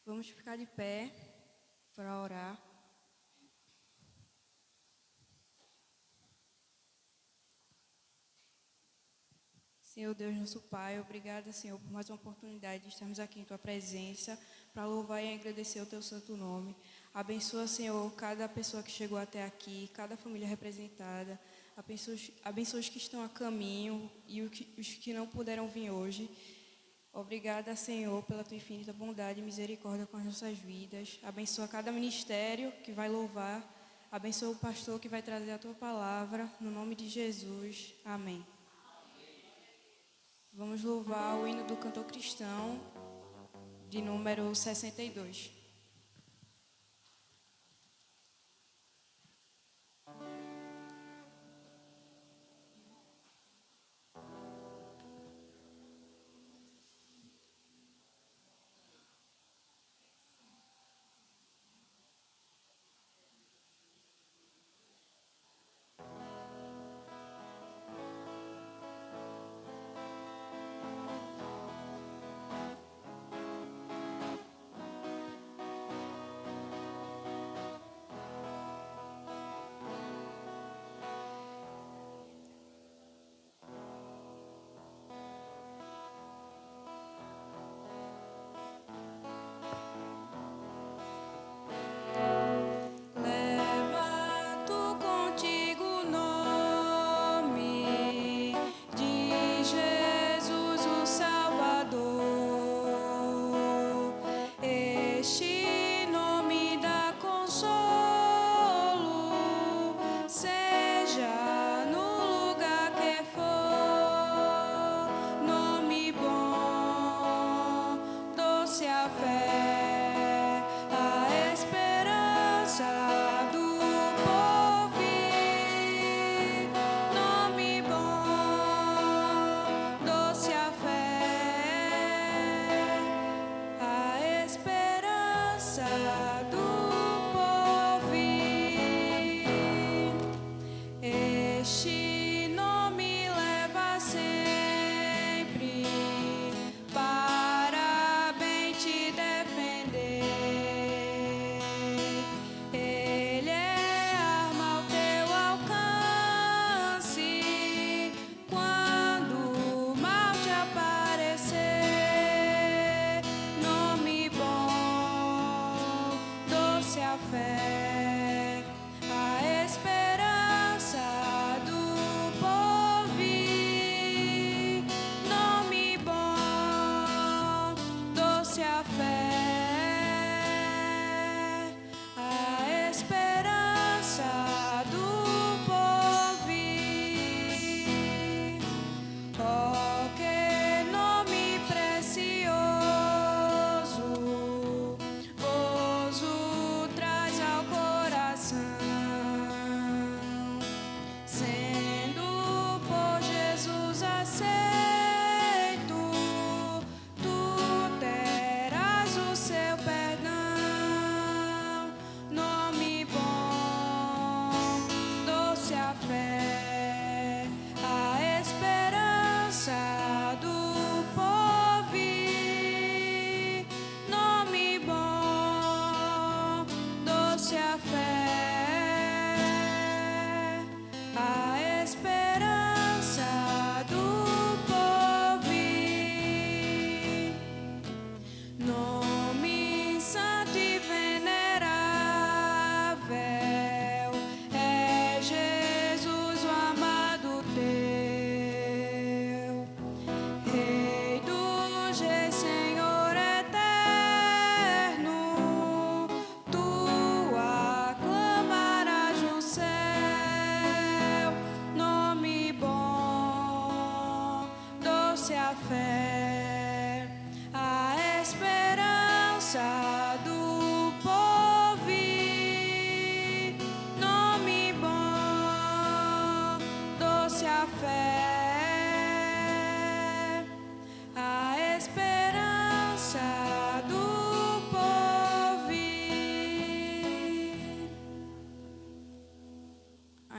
Vamos ficar de pé para orar. Senhor Deus, nosso Pai, obrigada, Senhor, por mais uma oportunidade de estarmos aqui em Tua presença para louvar e agradecer o Teu santo nome. Abençoa, Senhor, cada pessoa que chegou até aqui, cada família representada. Abençoa os que estão a caminho e os que não puderam vir hoje. Obrigada, Senhor, pela Tua infinita bondade e misericórdia com as nossas vidas. Abençoa cada ministério que vai louvar. Abençoa o pastor que vai trazer a Tua palavra. No nome de Jesus. Amém. Vamos louvar o hino do cantor cristão, de número 62.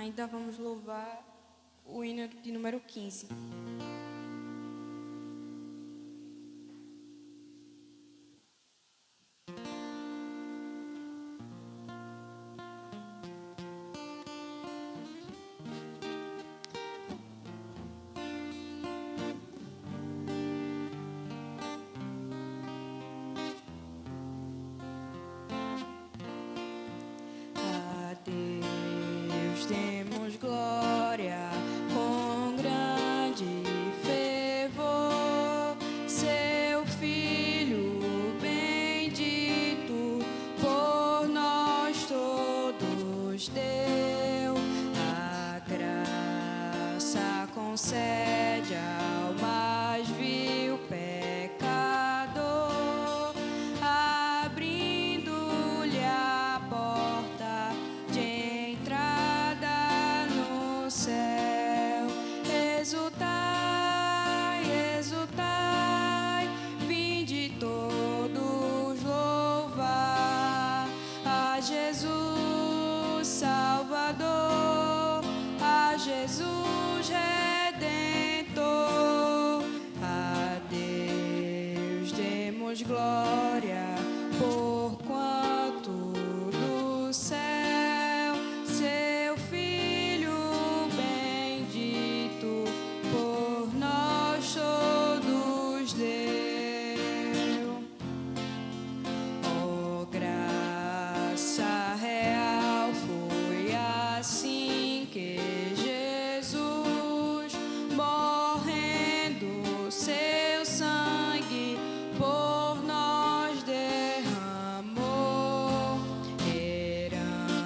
Ainda vamos louvar o hino de número 15. demos glória, porquanto do céu seu Filho bendito por nós todos deu. Oh, graça real, foi assim que Jesus, morrendo, seu sangue por nós derramou. Herança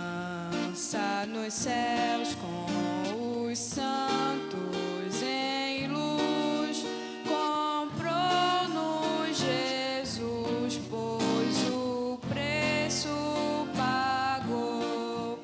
nos céus com os santos em luz, comprou-nos Jesus, pois o preço pagou.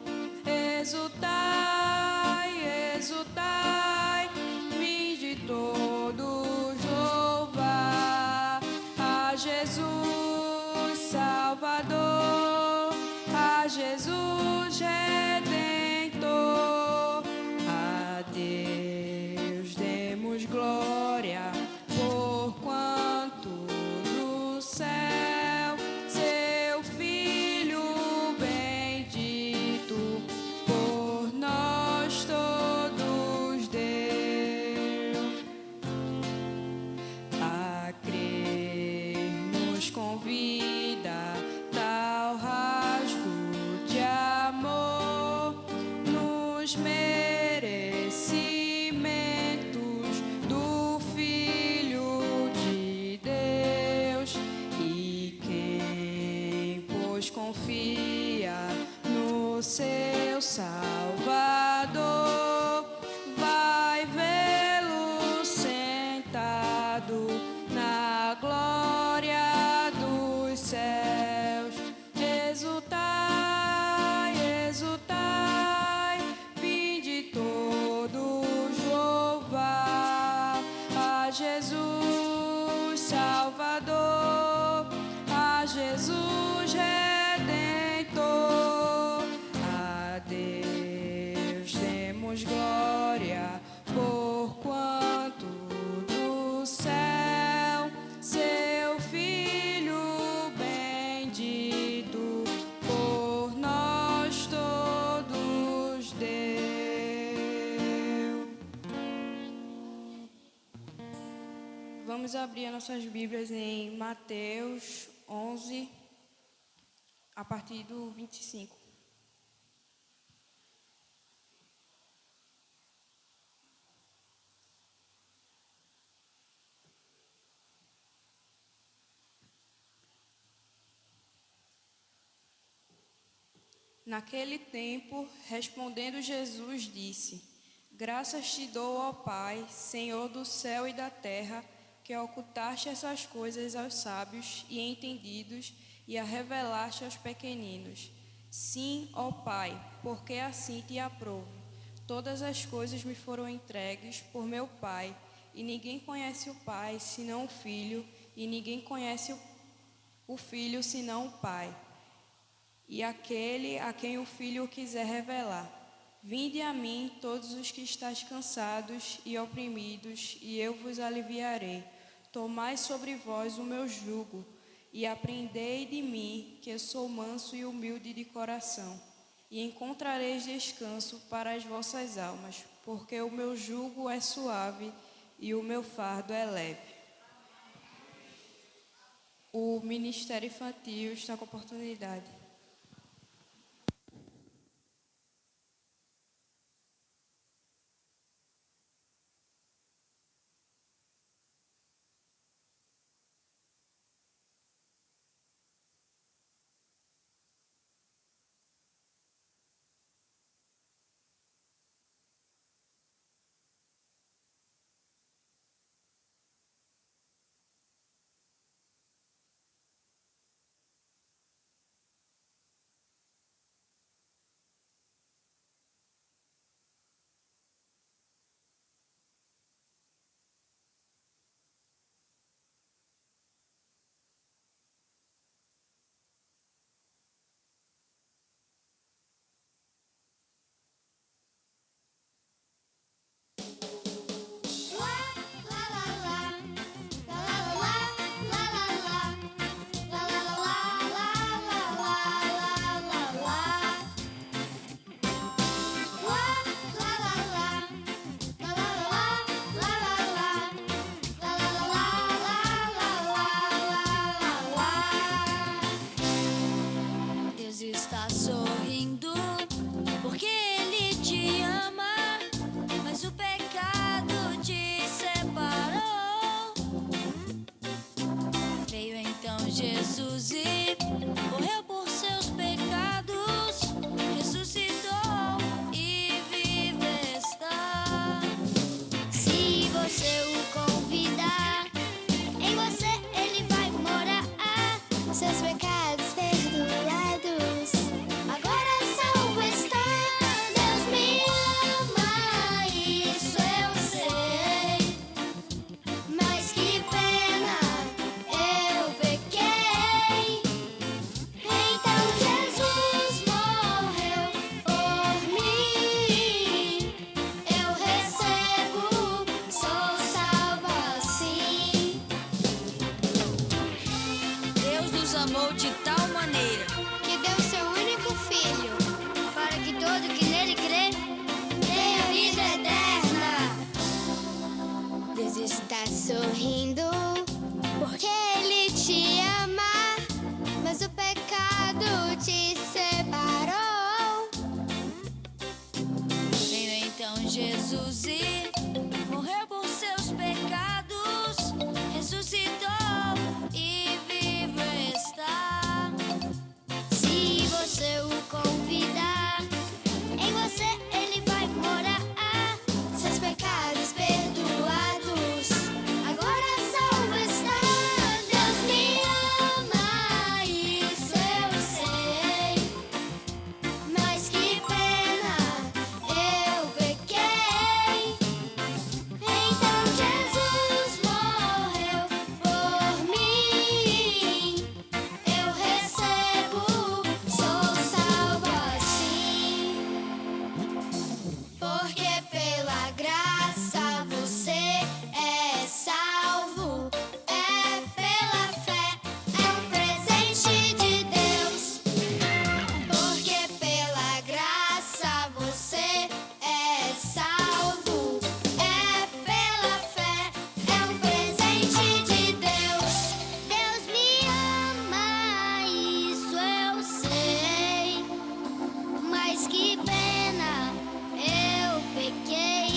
Exultai, exultai, vinde todos louvar a Jesus Salvador, a Jesus Redentor. A Deus demos glória, porquanto do céu seu Filho bendito por nós todos deu. A crer nos convida tal rasgo de amor nos merecimentos do Filho de Deus. E quem, pois, confia no seu Salvador, vai vê-lo sentado na glória dos céus. Exultai, exultai, vinde todos louvar a Jesus Salvador, a Jesus Redentor. A Deus demos glória, porquanto do céu seu Filho bendito por nós todos deu. Vamos abrir as nossas Bíblias em Mateus 11, a partir do 25. Naquele tempo, respondendo Jesus, disse: Graças te dou, ó Pai, Senhor do céu e da terra, que ocultaste essas coisas aos sábios e entendidos e a revelaste aos pequeninos. Sim, ó Pai, porque assim te aprovo. Todas as coisas me foram entregues por meu Pai, e ninguém conhece o Pai senão o Filho, e ninguém conhece o Filho senão o Pai, e aquele a quem o Filho quiser revelar. Vinde a mim, todos os que estáis cansados e oprimidos, e eu vos aliviarei. Tomai sobre vós o meu jugo, e aprendei de mim, que eu sou manso e humilde de coração, e encontrareis descanso para as vossas almas, porque o meu jugo é suave e o meu fardo é leve. O Ministério Infantil está com oportunidade. então Jesus e morreu por seus pecados, ressuscitou e vive está. Se você o convidar, em você ele vai morar. Seus pecados perdoados, agora salvo está. Deus me ama, isso eu sei, mas que pena, eu pequei. Então Jesus morreu por mim, eu recebo, sou salva assim. Deus nos amou de tal maneira que deu seu único filho, para que todo que nele crê tenha vida eterna. Deus está sorrindo porque ele te ama, mas o pecado te separou. Veio então Jesus e morreu por seus pecados, ressuscitou e vivo está. Se você o convidar, em você ele vai morar. Seus pecados perdoados, agora salvo está. Deus me ama, isso eu sei, mas que pena, eu pequei. Então Jesus morreu por mim, eu recebo, sou salvo assim. Porque pela graça você é salvo, é pela fé, é um presente de Deus. Porque pela graça você é salvo, é pela fé, é um presente de Deus. Deus me ama, isso eu sei, mas que pena, eu pequei.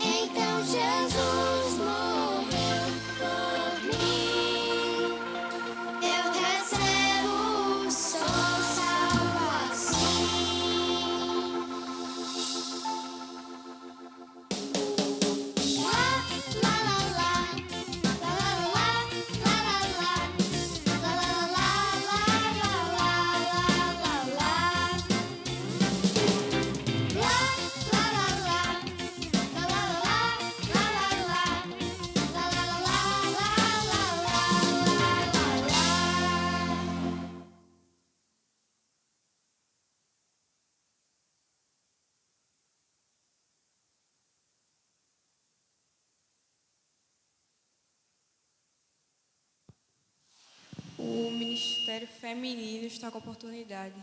Então Jesus morreu por mim, eu recebo, sou salvo assim. Lá, lá, lá, lá, lá, lá, lá, lá, lá, lá, lá, lá, lá, lá, lá. O Ministério Feminino está com a oportunidade.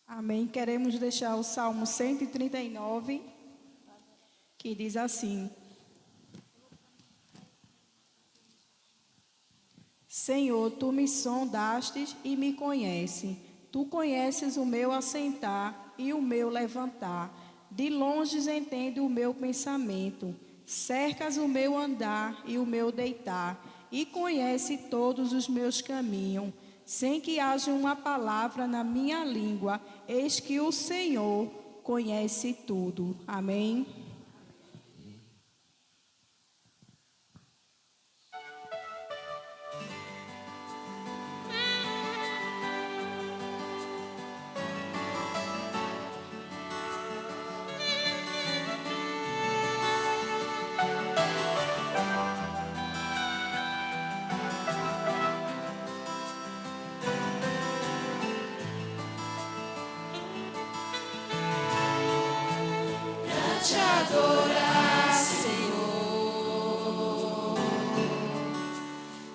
Amém. Queremos deixar o Salmo 139, que diz assim: Senhor, tu me sondastes e me conheces. Tu conheces o meu assentar e o meu levantar. De longe entende o meu pensamento. Cercas o meu andar e o meu deitar. E conhece todos os meus caminhos. Sem que haja uma palavra na minha língua, eis que o Senhor conhece tudo. Amém. Te adorar, Senhor,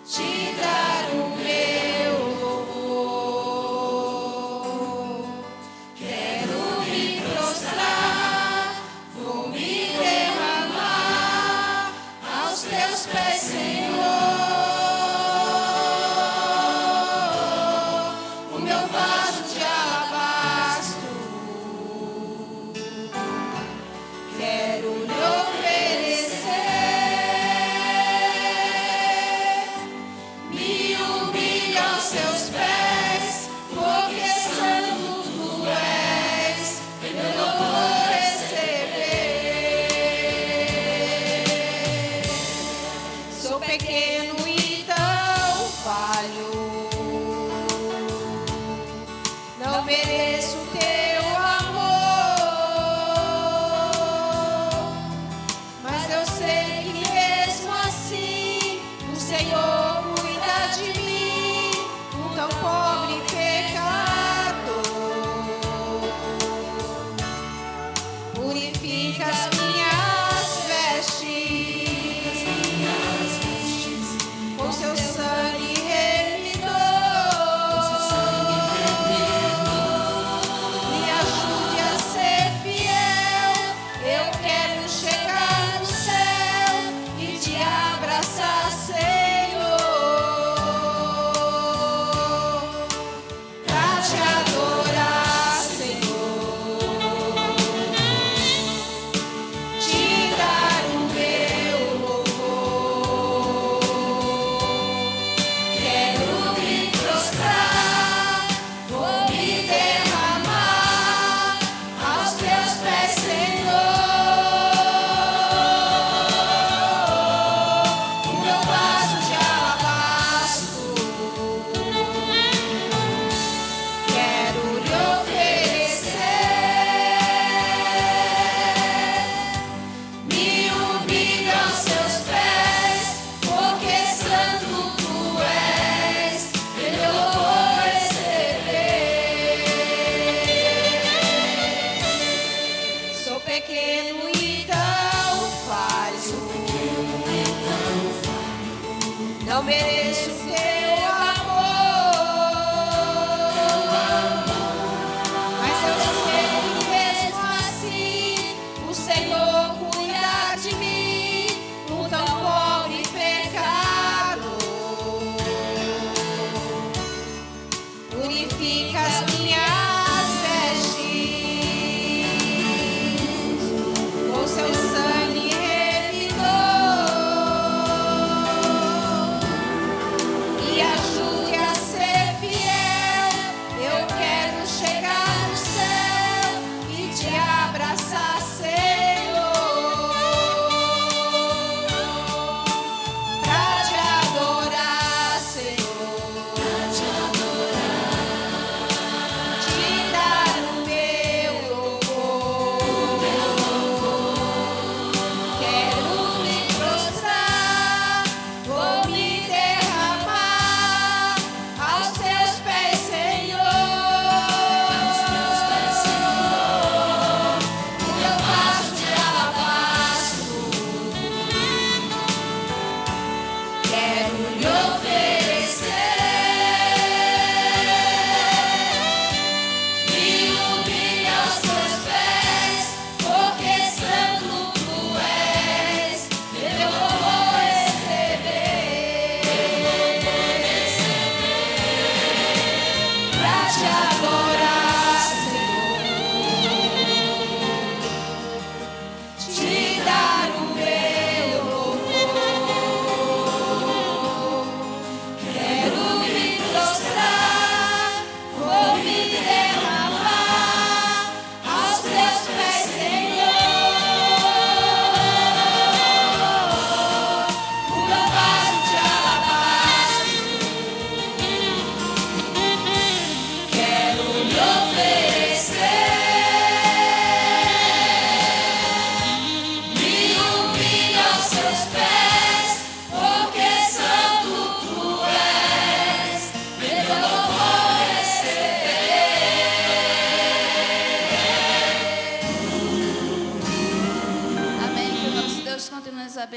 te dar o meu louvor. Quero me prostrar, vou me derramar aos teus pés, Senhor. O meu vaso de alabastro, quero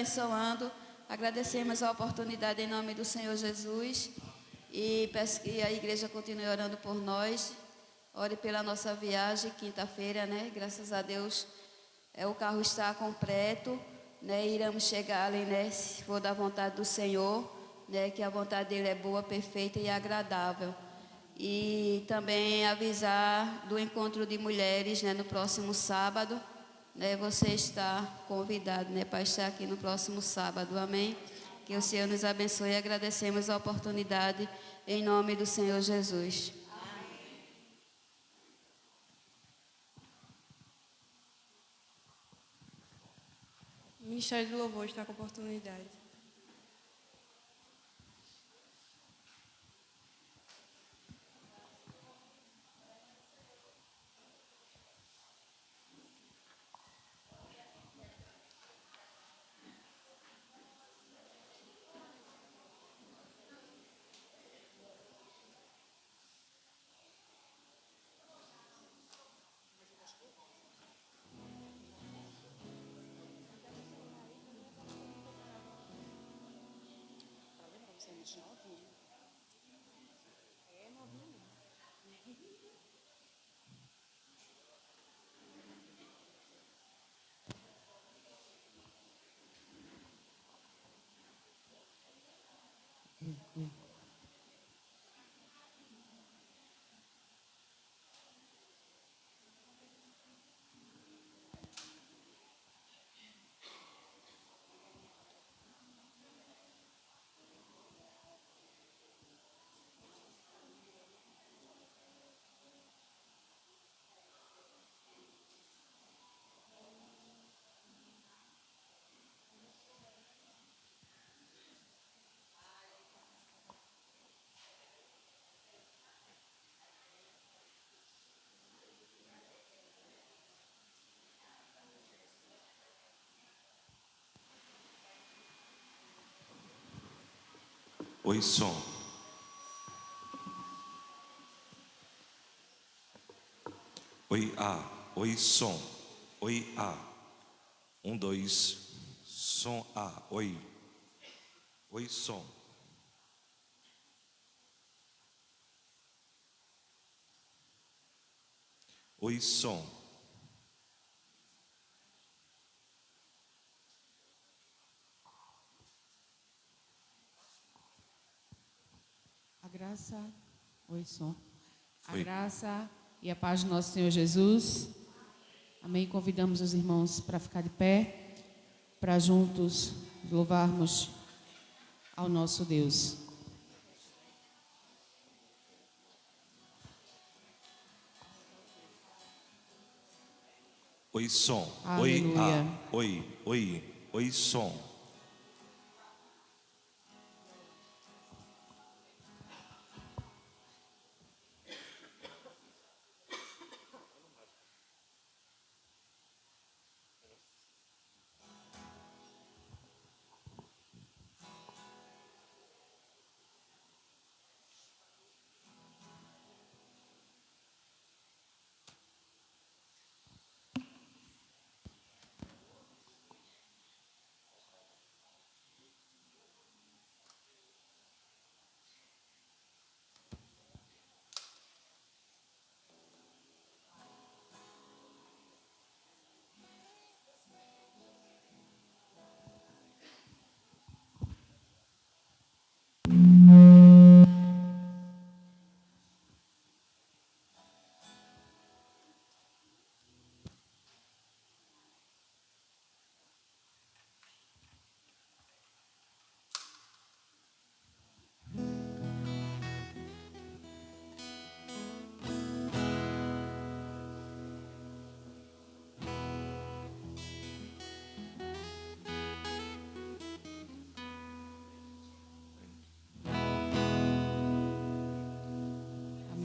abençoando. Agradecemos a oportunidade em nome do Senhor Jesus. E peço que a igreja continue orando por nós. Ore pela nossa viagem, quinta-feira, né? Graças a Deus, o carro está completo, né? Iremos chegar ali, né? Se for da vontade do Senhor, né? Que a vontade dele é boa, perfeita e agradável. E também avisar do encontro de mulheres, né? No próximo sábado, né? Você está convidado, né? Para estar aqui no próximo sábado, amém? Que o Senhor nos abençoe e agradecemos a oportunidade em nome do Senhor Jesus. O Ministério do Louvor está com oportunidade. Oi, som. Oi, A. Oi, som. Oi, A. 1, 2. Som A. Oi. Oi, som. Oi, som. A graça, oi, som. A Oi. graça e a paz do nosso Senhor Jesus. Amém. Convidamos os irmãos para ficar de pé, para juntos louvarmos ao nosso Deus. Oi, som. Aleluia. Oi, A. Oi, oi. Oi, som.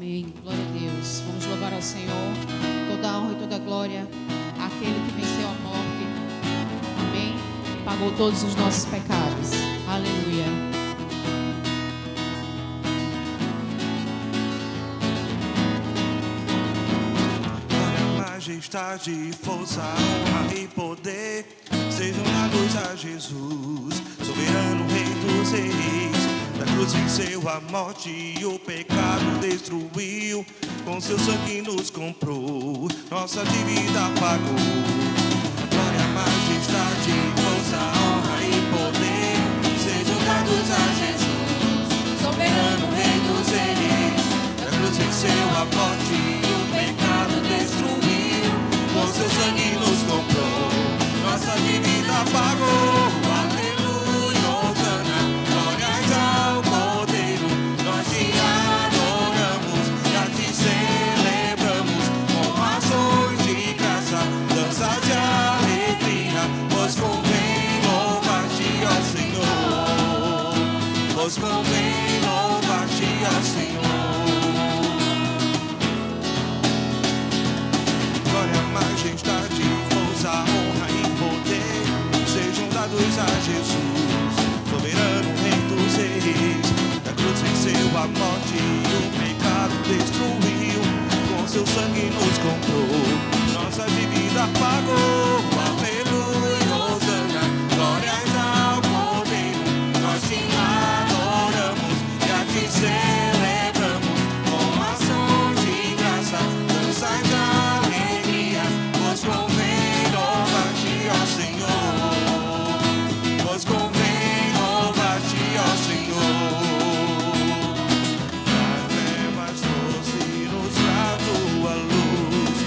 Amém. Glória a Deus. Vamos louvar ao Senhor. Toda a honra e toda a glória àquele que venceu a morte. Amém. Pagou todos os nossos pecados. Aleluia. Glória, majestade, força, honra e poder sejam dados a Jesus, soberano Rei dos Reis. Da cruz venceu a morte e o pecado destruiu. Com seu sangue nos comprou, nossa dívida pagou. Glória, majestade, força, honra e poder sejam dados a Jesus, soberano Rei dos Reis. Da cruz venceu a morte e o pecado destruiu. Com seu sangue nos comprou, nossa dívida pagou. Aleluia, Hosana, glórias ao Cordeiro. Nós te adoramos, já te celebramos com ações de graça, danças de alegria, pois convém louvar-te, ó Senhor, pois convém louvar-te, ó Senhor. Glória, majestade, força, honra e poder sejam dados a Jesus, soberano Rei dos Reis. Da cruz venceu a morte e o pecado destruiu. Com seu sangue nos comprou, nossa dívida pagou. Aleluia, Hosana, glórias ao Cordeiro. Nós te adoramos e a ti celebramos com ações de graça, danças de alegria, pois convém louvar-te, ó Senhor, pois convém louvar-te, ó Senhor. Nas trevas trouxe-nos a tua luz,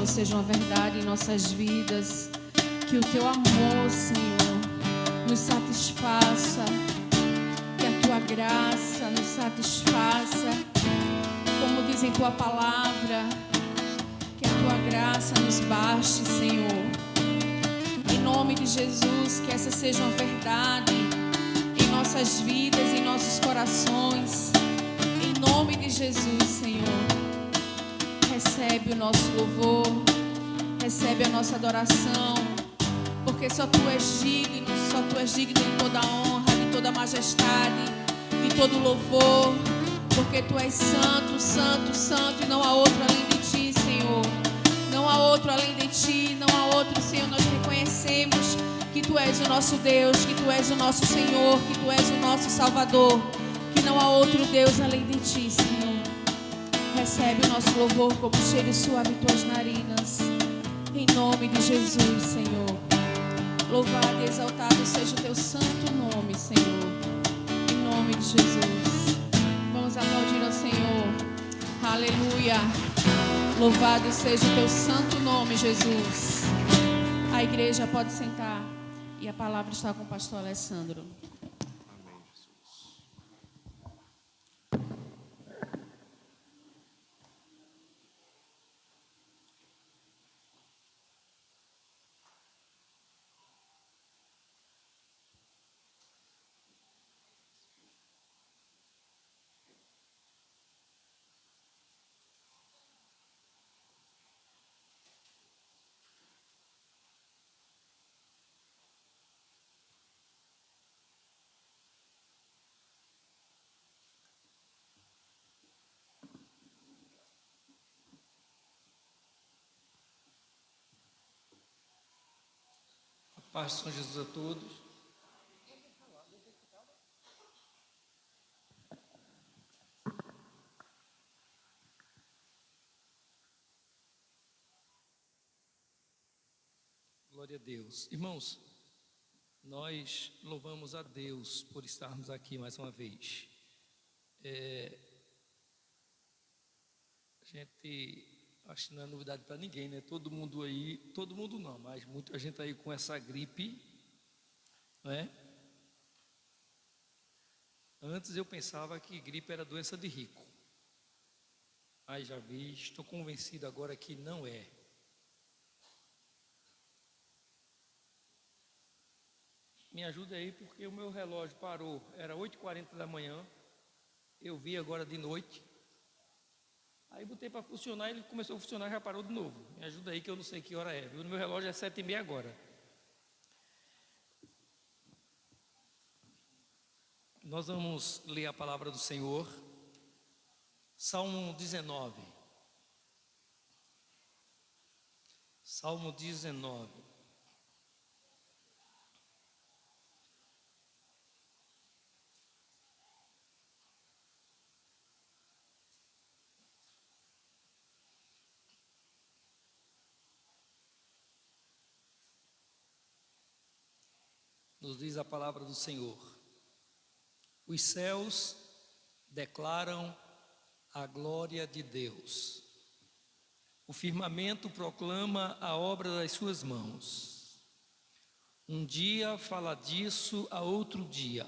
seja uma verdade em nossas vidas. Que o teu amor, Senhor, nos satisfaça. Que a tua graça nos satisfaça. Como diz em tua palavra, que a tua graça nos baste, Senhor. Em nome de Jesus, que essa seja uma verdade em nossas vidas, em nossos corações. Em nome de Jesus, Senhor. Recebe o nosso louvor, recebe a nossa adoração, porque só tu és digno de toda a honra, de toda a majestade, de todo o louvor, porque tu és santo, santo, santo, e não há outro além de ti, Senhor. Não há outro além de ti, não há outro, Senhor. Nós reconhecemos que tu és o nosso Deus, que tu és o nosso Senhor, que tu és o nosso Salvador, que não há outro Deus além de ti, Senhor. Recebe o nosso louvor como cheiro suave em tuas narinas. Em nome de Jesus, Senhor. Louvado e exaltado seja o teu santo nome, Senhor. Em nome de Jesus. Vamos aplaudir ao Senhor. Aleluia. Louvado seja o teu santo nome, Jesus. A igreja pode sentar. E a palavra está com o pastor Alessandro. Paz de São Jesus a todos. Glória a Deus. Irmãos, nós louvamos a Deus por estarmos aqui mais uma vez. A gente, acho que não é novidade para ninguém, né? Todo mundo aí, todo mundo não, mas muita gente aí com essa gripe, né? Antes eu pensava que gripe era doença de rico, mas já vi, estou convencido agora que não é. Me ajuda aí, porque o meu relógio parou, era 8h40 da manhã, eu vi agora de noite. Aí botei para funcionar, ele começou a funcionar e já parou de novo. Me ajuda aí que eu não sei que hora é, viu? No meu relógio é 7h30 agora. Nós vamos ler a palavra do Senhor. Salmo 19. Salmo 19. Nos diz a palavra do Senhor: os céus declaram a glória de Deus, o firmamento proclama a obra das suas mãos. Um dia fala disso a outro dia,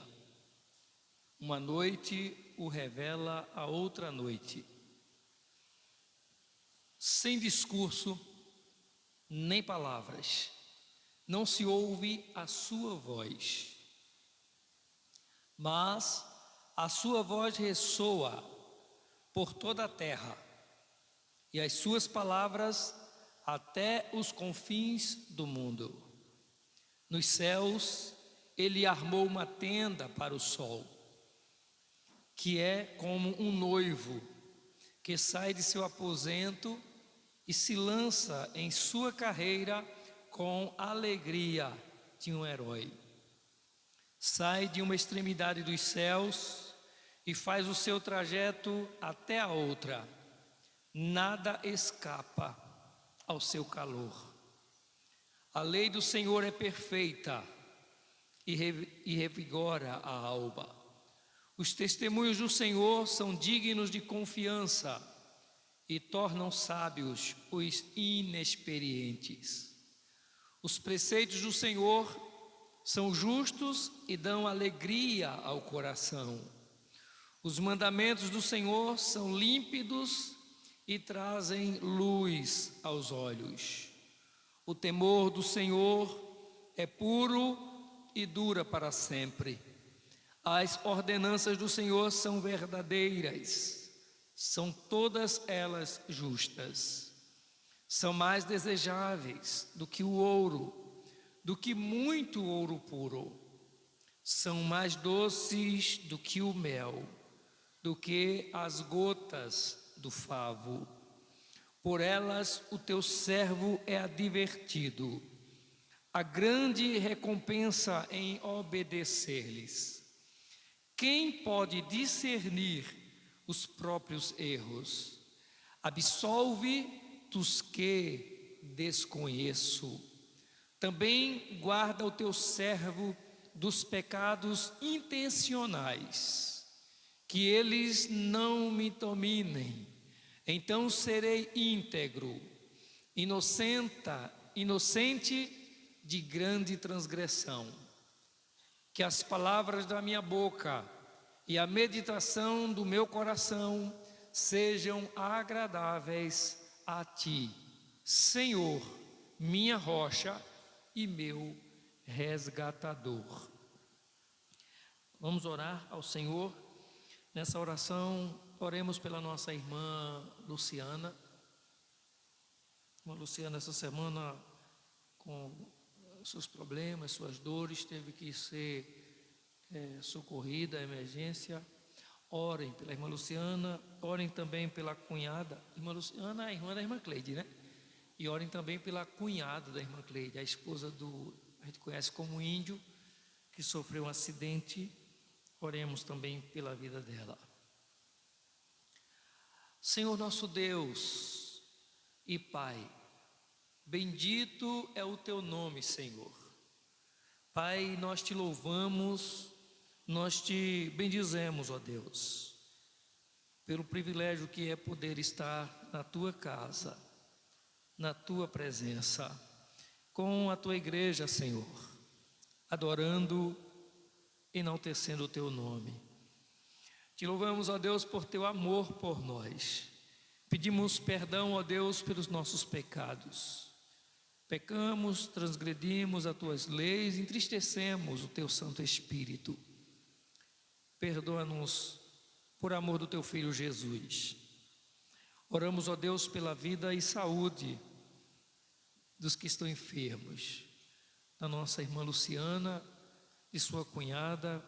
uma noite o revela a outra noite. Sem discurso, nem palavras, não se ouve a sua voz, mas a sua voz ressoa por toda a terra, e as suas palavras até os confins do mundo. Nos céus ele armou uma tenda para o sol, que é como um noivo que sai de seu aposento e se lança em sua carreira com a alegria de um herói. Sai de uma extremidade dos céus e faz o seu trajeto até a outra. Nada escapa ao seu calor. A lei do Senhor é perfeita e revigora a alma. Os testemunhos do Senhor são dignos de confiança e tornam sábios os inexperientes. Os preceitos do Senhor são justos e dão alegria ao coração. Os mandamentos do Senhor são límpidos e trazem luz aos olhos. O temor do Senhor é puro e dura para sempre. As ordenanças do Senhor são verdadeiras, são todas elas justas. São mais desejáveis do que o ouro, do que muito ouro puro. São mais doces do que o mel, do que as gotas do favo. Por elas o teu servo é advertido. A grande recompensa em obedecer-lhes. Quem pode discernir os próprios erros? Absolve dos que desconheço. Também guarda o teu servo dos pecados intencionais, que eles não me dominem. Então serei íntegro, inocente de grande transgressão. Que as palavras da minha boca e a meditação do meu coração sejam agradáveis a ti, Senhor, minha rocha e meu resgatador. Vamos orar ao Senhor. Nessa oração, oremos pela nossa irmã Luciana. Irmã Luciana, essa semana, com seus problemas, suas dores, teve que ser socorrida à emergência. Orem pela irmã Luciana, orem também pela cunhada. Irmã Luciana é a irmã da irmã Cleide, né? E orem também pela cunhada da irmã Cleide, a esposa a gente conhece como Índio, que sofreu um acidente. Oremos também pela vida dela. Senhor nosso Deus e Pai, bendito é o teu nome, Senhor. Pai, nós te louvamos, nós te bendizemos, ó Deus, pelo privilégio que é poder estar na tua casa, na tua presença, com a tua igreja, Senhor, adorando, enaltecendo o teu nome. Te louvamos, ó Deus, por teu amor por nós. Pedimos perdão, ó Deus, pelos nossos pecados. Pecamos, transgredimos as tuas leis, entristecemos o teu Santo Espírito. Perdoa-nos por amor do teu Filho Jesus. Oramos, ó Deus, pela vida e saúde dos que estão enfermos, da nossa irmã Luciana, de sua cunhada.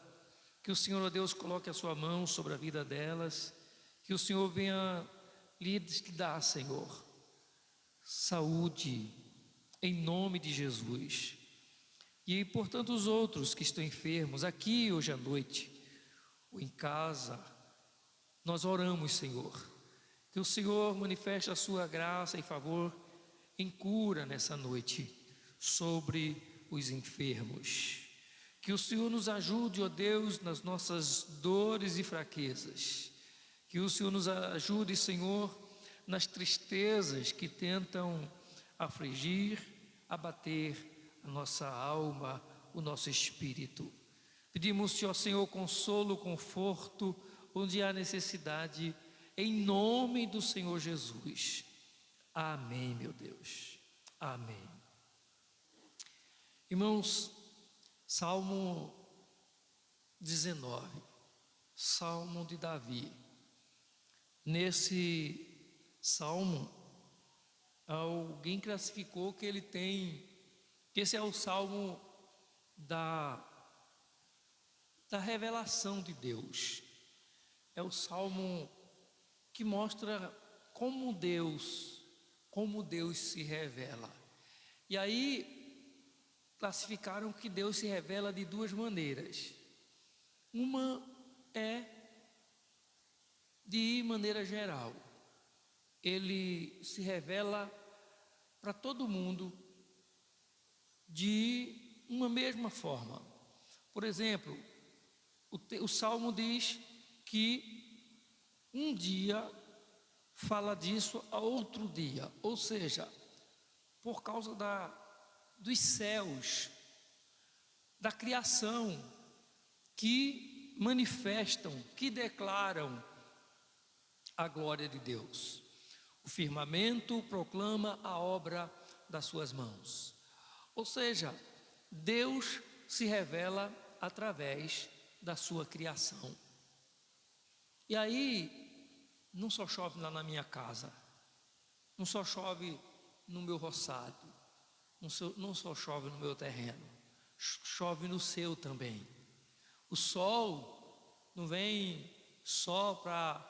Que o Senhor, ó Deus, coloque a sua mão sobre a vida delas, que o Senhor venha lhe dar, Senhor, saúde, em nome de Jesus. E por tantos outros que estão enfermos, aqui hoje à noite, ou em casa, nós oramos, Senhor, que o Senhor manifeste a sua graça e favor em cura nessa noite, sobre os enfermos. Que o Senhor nos ajude, ó Deus, nas nossas dores e fraquezas. Que o Senhor nos ajude, Senhor, nas tristezas que tentam afligir, abater a nossa alma, o nosso espírito. Pedimos-te, ó Senhor, consolo, conforto, onde há necessidade, em nome do Senhor Jesus. Amém, meu Deus. Amém. Irmãos, Salmo 19, Salmo de Davi. Nesse salmo, alguém classificou que esse é o salmo da revelação de Deus. É o salmo que mostra como Deus se revela. E aí classificaram que Deus se revela de duas maneiras. Uma é de maneira geral. Ele se revela para todo mundo de uma mesma forma. Por exemplo, o Salmo diz que um dia fala disso a outro dia, ou seja, por causa dos céus, da criação, que manifestam, que declaram a glória de Deus. O firmamento proclama a obra das suas mãos. Ou seja, Deus se revela através da sua criação. E aí, não só chove lá na minha casa, não só chove no meu roçado, não só chove no meu terreno, chove no seu também. O sol não vem só para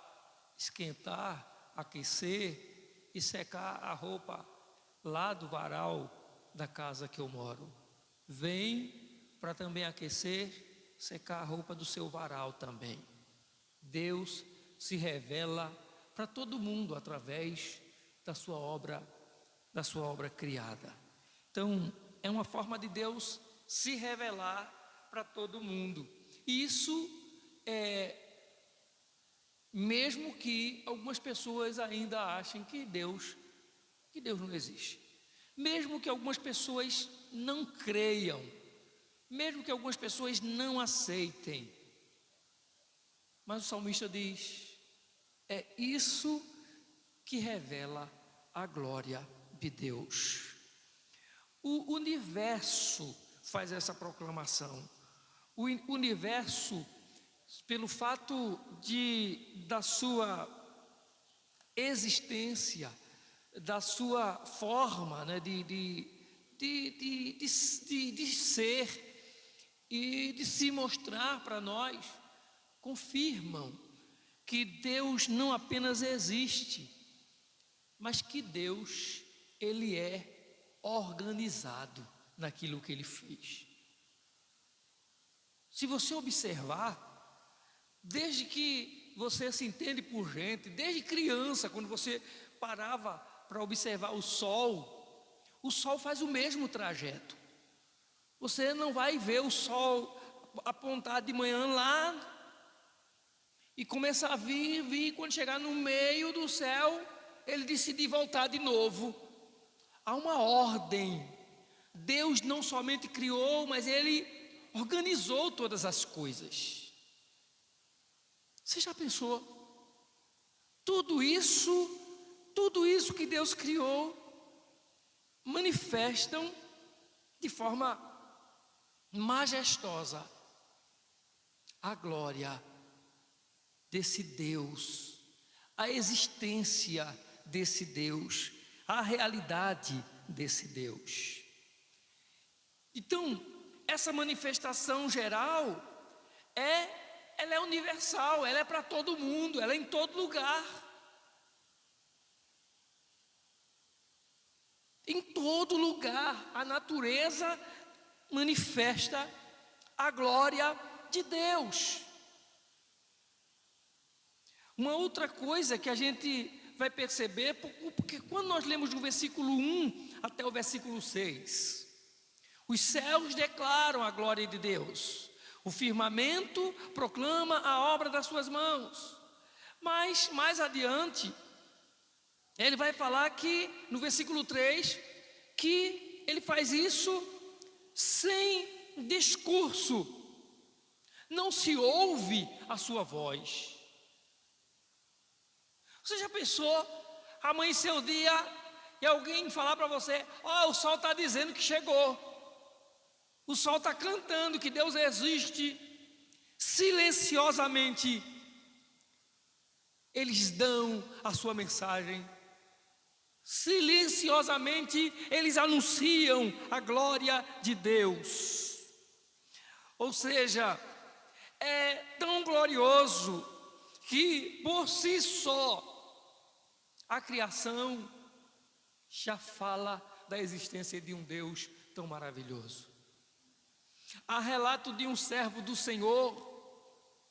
esquentar, aquecer e secar a roupa lá do varal da casa que eu moro. Vem para também aquecer, secar a roupa do seu varal também. Deus se revela para todo mundo através da sua obra criada. Então, é uma forma de Deus se revelar para todo mundo. E isso é mesmo que algumas pessoas ainda achem que Deus não existe. Mesmo que algumas pessoas não creiam, mesmo que algumas pessoas não aceitem. Mas o salmista diz: é isso que revela a glória de Deus. O universo faz essa proclamação. O universo, pelo fato da sua existência, da sua forma, né, de ser e de se mostrar para nós, confirmam que Deus não apenas existe, mas que Deus, Ele é organizado naquilo que Ele fez. Se você observar, desde que você se entende por gente, desde criança, quando você parava para observar o sol faz o mesmo trajeto. Você não vai ver o sol apontar de manhã lá e começar a vir, quando chegar no meio do céu, ele decidir voltar de novo. Há uma ordem. Deus não somente criou, mas Ele organizou todas as coisas. Você já pensou? Tudo isso que Deus criou, manifestam de forma majestosa a glória desse Deus, a existência desse Deus, a realidade desse Deus. Então, essa manifestação geral, ela é universal, ela é para todo mundo, ela é em todo lugar. Em todo lugar, a natureza manifesta a glória de Deus. Uma outra coisa que a gente vai perceber, porque quando nós lemos do versículo 1 até o versículo 6, os céus declaram a glória de Deus, o firmamento proclama a obra das suas mãos. Mas mais adiante, ele vai falar que no versículo 3, que ele faz isso sem discurso, não se ouve a sua voz. Você já pensou, amanhecer o dia e alguém falar para você: o sol está dizendo que chegou, o sol está cantando que Deus existe. Silenciosamente eles dão a sua mensagem, silenciosamente eles anunciam a glória de Deus. Ou seja, é tão glorioso que por si só a criação já fala da existência de um Deus tão maravilhoso. Há relato de um servo do Senhor,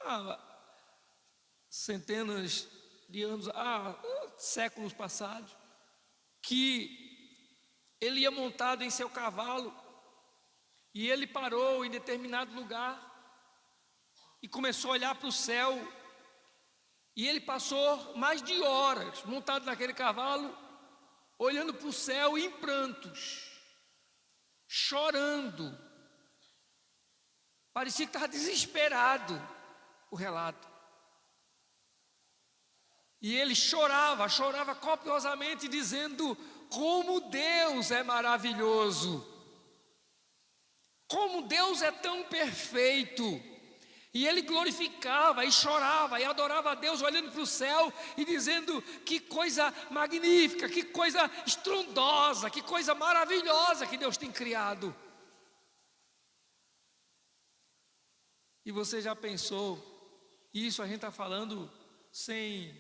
há centenas de anos, há séculos passados, que ele ia montado em seu cavalo e ele parou em determinado lugar e começou a olhar para o céu E ele passou mais de horas montado naquele cavalo, olhando para o céu em prantos, chorando. Parecia que estava desesperado, o relato. E ele chorava copiosamente, dizendo como Deus é maravilhoso, como Deus é tão perfeito. E ele glorificava e chorava e adorava a Deus, olhando para o céu e dizendo que coisa magnífica, que coisa estrondosa, que coisa maravilhosa que Deus tem criado. E você já pensou, isso a gente está falando sem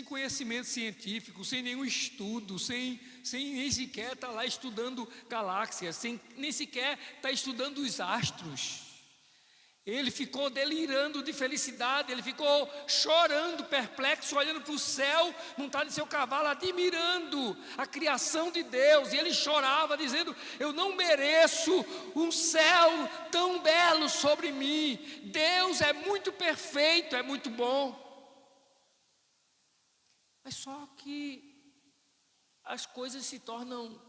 conhecimento científico, sem nenhum estudo, sem nem sequer estar lá estudando galáxias, sem nem sequer estar estudando os astros. Ele ficou delirando de felicidade, ele ficou chorando, perplexo, olhando para o céu, montado em seu cavalo, admirando a criação de Deus. E ele chorava, dizendo: eu não mereço um céu tão belo sobre mim. Deus é muito perfeito, é muito bom. Mas só que as coisas se tornam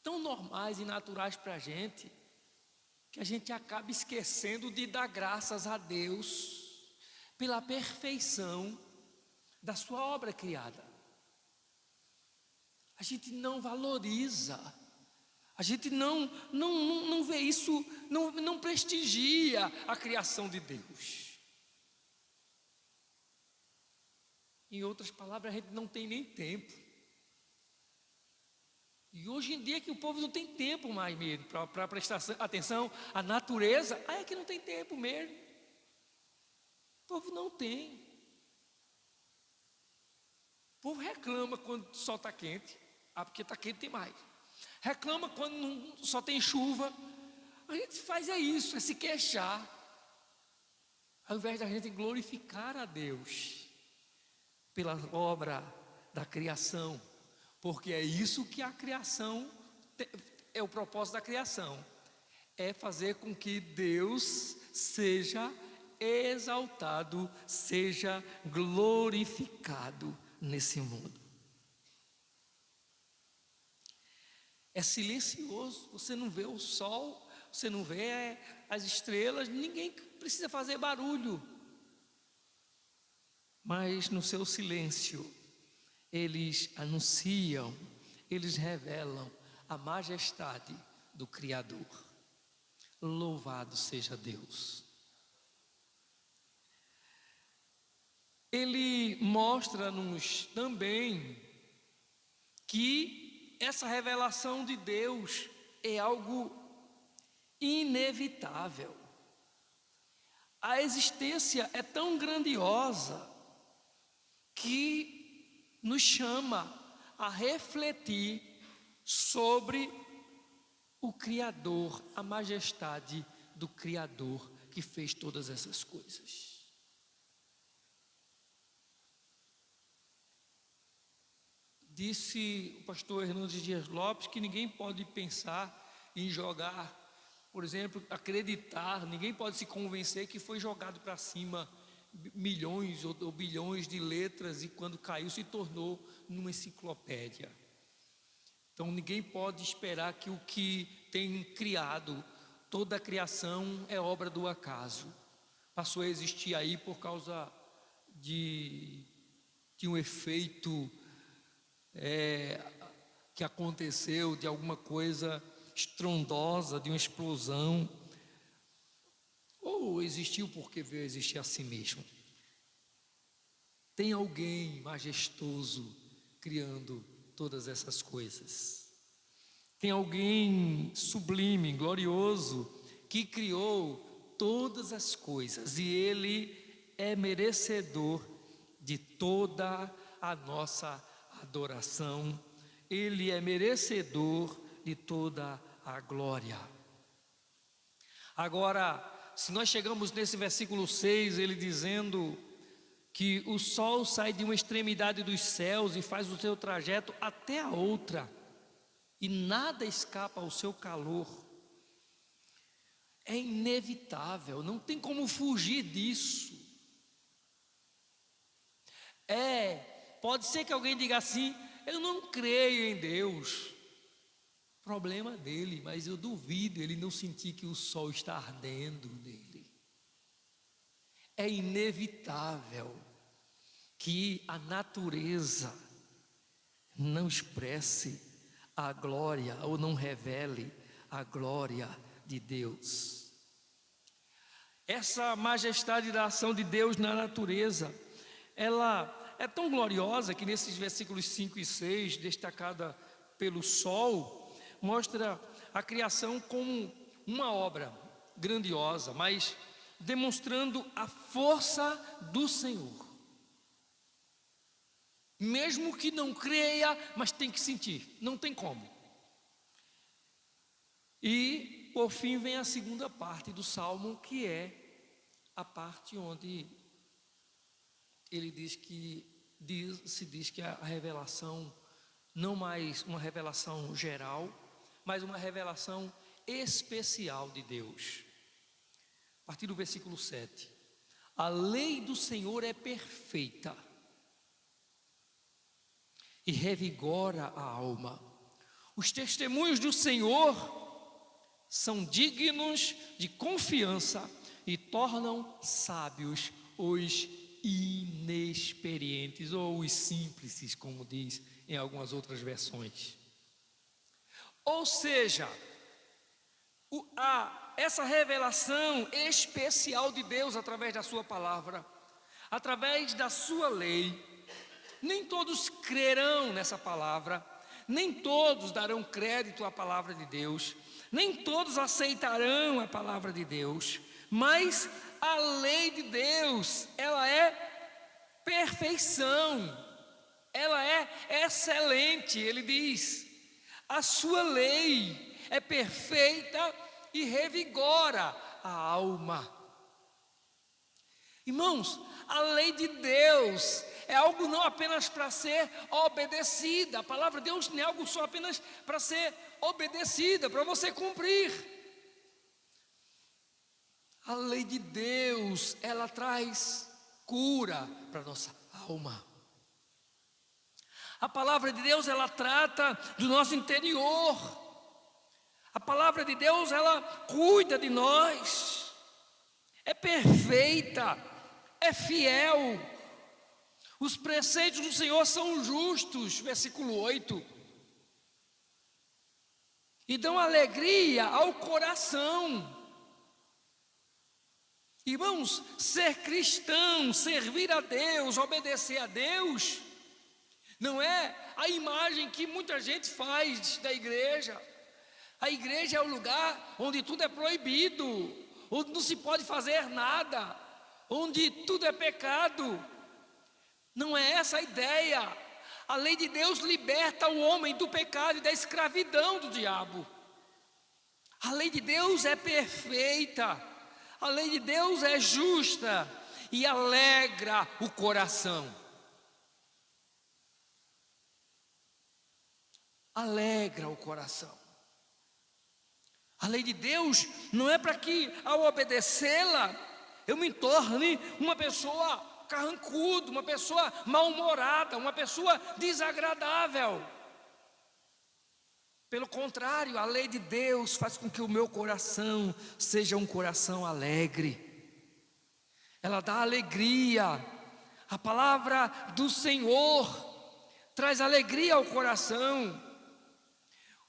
tão normais e naturais para a gente, que a gente acaba esquecendo de dar graças a Deus pela perfeição da sua obra criada. A gente não valoriza, a gente não vê isso, não prestigia a criação de Deus. Em outras palavras, a gente não tem nem tempo. E hoje em dia que o povo não tem tempo mais mesmo para prestar atenção à natureza, é que não tem tempo mesmo. O povo não tem. O povo reclama quando o sol está quente, porque está quente demais. Reclama quando só tem chuva. A gente faz isso, é se queixar, ao invés da gente glorificar a Deus pela obra da criação, porque é isso que a criação, é o propósito da criação, é fazer com que Deus seja exaltado, seja glorificado nesse mundo. É silencioso, você não vê o sol, você não vê as estrelas, ninguém precisa fazer barulho. Mas no seu silêncio, eles anunciam, eles revelam a majestade do Criador. Louvado seja Deus. Ele mostra-nos também que essa revelação de Deus é algo inevitável. A existência é tão grandiosa que nos chama a refletir sobre o Criador, a majestade do Criador que fez todas essas coisas. Disse o pastor Hernandes Dias Lopes que ninguém pode pensar em jogar, por exemplo, acreditar, ninguém pode se convencer que foi jogado para cima milhões ou bilhões de letras e quando caiu se tornou numa enciclopédia. Então ninguém pode esperar que o que tem criado, toda a criação é obra do acaso. Passou a existir aí por causa de um efeito que aconteceu, de alguma coisa estrondosa, de uma explosão, ou existiu porque veio existir a si mesmo. Tem alguém majestoso criando todas essas coisas. Tem alguém sublime, glorioso, que criou todas as coisas, e Ele é merecedor de toda a nossa adoração. Ele é merecedor de toda a glória. Agora, se nós chegamos nesse versículo 6, ele dizendo que o sol sai de uma extremidade dos céus e faz o seu trajeto até a outra, e nada escapa ao seu calor. É inevitável, não tem como fugir disso. Pode ser que alguém diga assim: eu não creio em Deus. Problema dele, mas eu duvido ele não sentir que o sol está ardendo nele. É inevitável que a natureza não expresse a glória ou não revele a glória de Deus. Essa majestade da ação de Deus na natureza, ela é tão gloriosa que nesses versículos 5 e 6, destacada pelo sol, mostra a criação como uma obra grandiosa, mas demonstrando a força do Senhor. Mesmo que não creia, mas tem que sentir, não tem como. E por fim vem a segunda parte do Salmo, que é a parte onde ele diz que se diz que a revelação, não mais uma revelação geral, mas uma revelação especial de Deus. A partir do versículo 7: a lei do Senhor é perfeita e revigora a alma. Os testemunhos do Senhor são dignos de confiança e tornam sábios os inexperientes, ou os simples, como diz em algumas outras versões. Ou seja, essa revelação especial de Deus através da sua palavra, através da sua lei, nem todos crerão nessa palavra, nem todos darão crédito à palavra de Deus, nem todos aceitarão a palavra de Deus, mas a lei de Deus, ela é perfeição, ela é excelente. Ele diz: a sua lei é perfeita e revigora a alma. Irmãos, a lei de Deus é algo não apenas para ser obedecida. A palavra de Deus não é algo só apenas para ser obedecida, para você cumprir. A lei de Deus, ela traz cura para a nossa alma. A palavra de Deus, ela trata do nosso interior. A palavra de Deus, ela cuida de nós. É perfeita, é fiel. Os preceitos do Senhor são justos, versículo 8. E dão alegria ao coração. Irmãos, ser cristão, servir a Deus, obedecer a Deus, não é a imagem que muita gente faz da igreja. A igreja é o lugar onde tudo é proibido, onde não se pode fazer nada, onde tudo é pecado. Não é essa a ideia. A lei de Deus liberta o homem do pecado e da escravidão do diabo. A lei de Deus é perfeita. A lei de Deus é justa e alegra o coração. Alegra o coração. A lei de Deus não é para que, ao obedecê-la, eu me torne uma pessoa carrancuda, uma pessoa mal-humorada, uma pessoa desagradável. Pelo contrário, a lei de Deus faz com que o meu coração seja um coração alegre. Ela dá alegria. A palavra do Senhor traz alegria ao coração.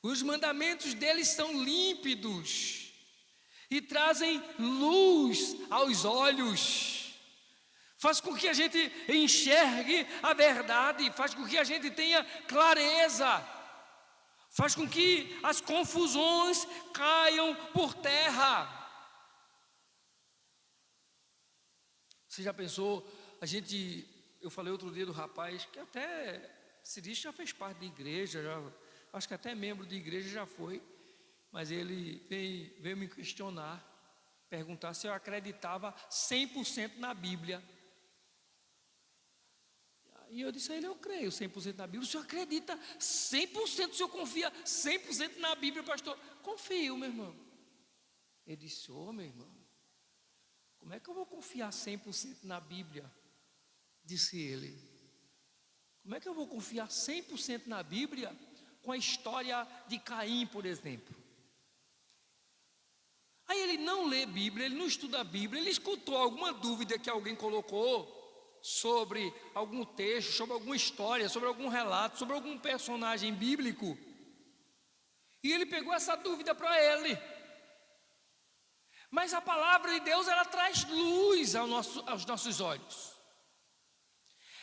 Os mandamentos dele são límpidos e trazem luz aos olhos. Faz com que a gente enxergue a verdade, faz com que a gente tenha clareza. Faz com que as confusões caiam por terra. Você já pensou, eu falei outro dia do rapaz, que até se diz que já fez parte de igreja, acho que até membro de igreja já foi, mas ele veio me questionar, perguntar se eu acreditava 100% na Bíblia. E eu disse a ele: eu creio 100% na Bíblia. O senhor acredita 100%? O senhor confia 100% na Bíblia, pastor? Confio, meu irmão. Ele disse: meu irmão, como é que eu vou confiar 100% na Bíblia? Disse ele: Como é que eu vou confiar 100% na Bíblia com a história de Caim, por exemplo? Aí ele não lê Bíblia, ele não estuda a Bíblia, ele escutou alguma dúvida que alguém colocou sobre algum texto, sobre alguma história, sobre algum relato, sobre algum personagem bíblico, e ele pegou essa dúvida para ele. Mas a palavra de Deus, ela traz luz aos nossos olhos.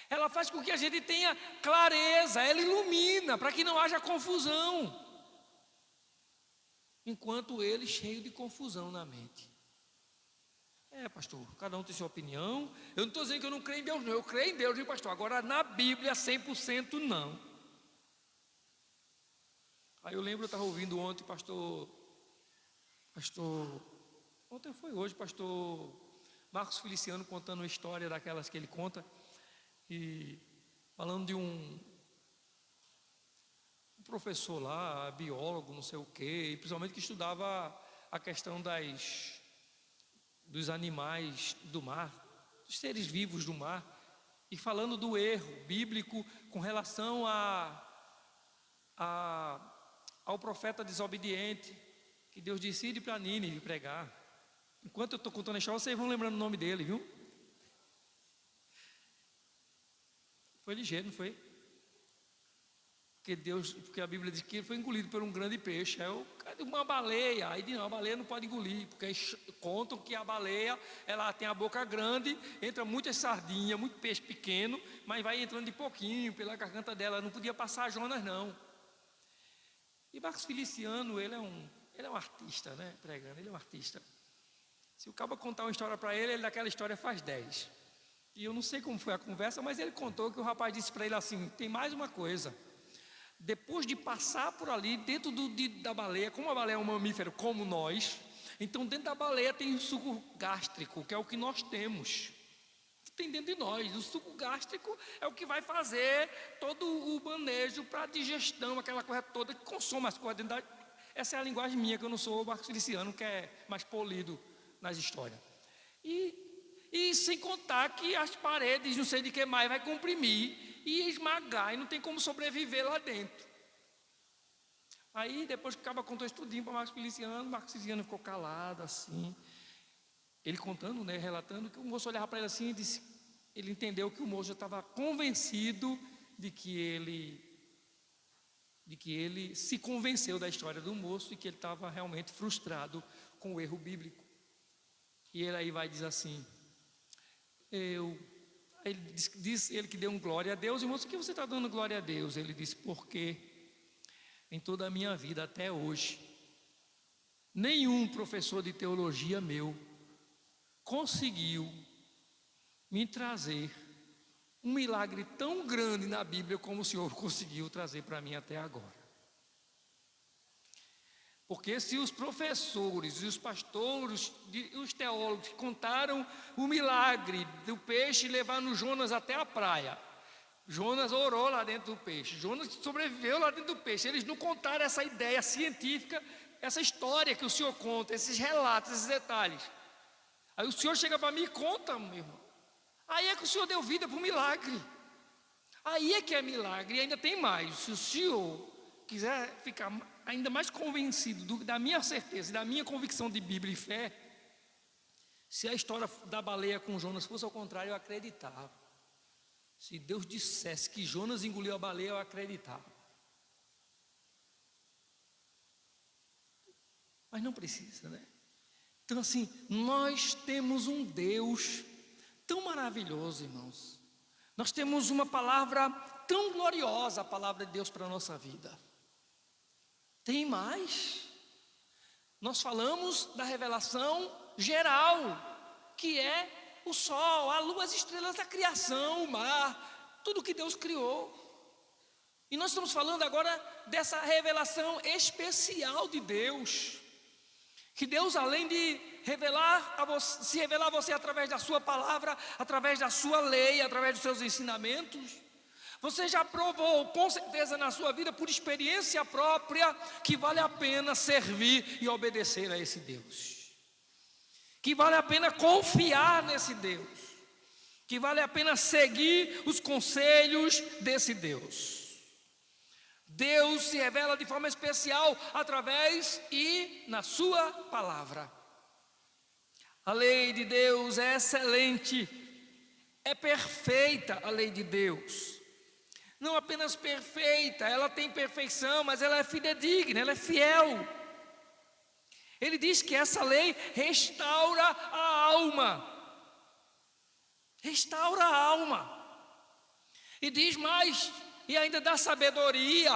Ela faz com que a gente tenha clareza, ela ilumina, para que não haja confusão. Enquanto ele cheio de confusão na mente. Pastor, cada um tem sua opinião. Eu não estou dizendo que eu não creio em Deus, não. Eu creio em Deus, viu, pastor? Agora, na Bíblia, 100% não. Aí eu lembro, eu estava ouvindo ontem, ontem foi hoje, pastor Marcos Feliciano contando uma história daquelas que ele conta, e falando de um professor lá, biólogo, não sei o quê, e principalmente que estudava a questão dos animais do mar, dos seres vivos do mar, e falando do erro bíblico com relação ao profeta desobediente, que Deus disse ir para Nínive pregar. Enquanto eu estou contando a história, vocês vão lembrando o nome dele, viu? Foi ligeiro, não foi? Porque a Bíblia diz que ele foi engolido por um grande peixe. Cadê uma baleia? Aí a baleia não pode engolir, porque contam que a baleia, ela tem a boca grande, entra muitas sardinhas, muito peixe pequeno, mas vai entrando de pouquinho pela garganta dela, não podia passar Jonas não. E Marcos Feliciano, ele é um artista, né? Pregando, ele é um artista. Se o cabo contar uma história para ele daquela história faz 10. E eu não sei como foi a conversa, mas ele contou que o rapaz disse para ele assim: tem mais uma coisa. Depois de passar por ali, dentro da baleia, como a baleia é um mamífero como nós, então dentro da baleia tem o suco gástrico, que é o que nós temos. Tem dentro de nós. O suco gástrico é o que vai fazer todo o manejo para a digestão, aquela coisa toda que consome as coisas dentro da... Essa é a linguagem minha, que eu não sou o Marcos Feliciano, que é mais polido nas histórias. E sem contar que as paredes, não sei de que mais, vai comprimir e esmagar, e não tem como sobreviver lá dentro. Aí depois que acaba contou estudinho para Marcos Feliciano ficou calado assim. Ele contando, né, relatando, que o moço olhava para ele assim e disse, ele entendeu que o moço já estava convencido de que ele se convenceu da história do moço e que ele estava realmente frustrado com o erro bíblico. E ele aí vai dizer assim, ele que deu um glória a Deus, e o moço, por que você está dando glória a Deus? Ele disse, porque em toda a minha vida até hoje, nenhum professor de teologia meu conseguiu me trazer um milagre tão grande na Bíblia como o Senhor conseguiu trazer para mim até agora. Porque se os professores e os pastores e os teólogos contaram o milagre do peixe levando Jonas até a praia, Jonas orou lá dentro do peixe, Jonas sobreviveu lá dentro do peixe, eles não contaram essa ideia científica, essa história que o Senhor conta, esses relatos, esses detalhes. Aí o Senhor chega para mim e conta, meu irmão. Aí é que o Senhor deu vida para o milagre. Aí é que é milagre. E ainda tem mais. Se o Senhor quiser ficar ainda mais convencido da minha certeza, da minha convicção de Bíblia e fé, se a história da baleia com Jonas fosse ao contrário, eu acreditava. Se Deus dissesse que Jonas engoliu a baleia, eu acreditava. Mas não precisa, né? Então assim, nós temos um Deus tão maravilhoso, irmãos. Nós temos uma palavra tão gloriosa, a palavra de Deus para a nossa vida. Tem mais. Nós falamos da revelação geral, que é o sol, a lua, as estrelas da criação, o mar, tudo que Deus criou. E nós estamos falando agora dessa revelação especial de Deus. Que Deus, além de se revelar a você através da sua palavra, através da sua lei, através dos seus ensinamentos, você já provou, com certeza na sua vida, por experiência própria, que vale a pena servir e obedecer a esse Deus. Que vale a pena confiar nesse Deus. que vale a pena seguir os conselhos desse Deus. Deus se revela de forma especial através e na sua palavra. A lei de Deus é excelente, é perfeita a lei de Deus. Não apenas perfeita, ela tem perfeição, mas ela é fidedigna, ela é fiel. Ele diz que essa lei restaura a alma. Restaura a alma. E diz mais, e ainda dá sabedoria.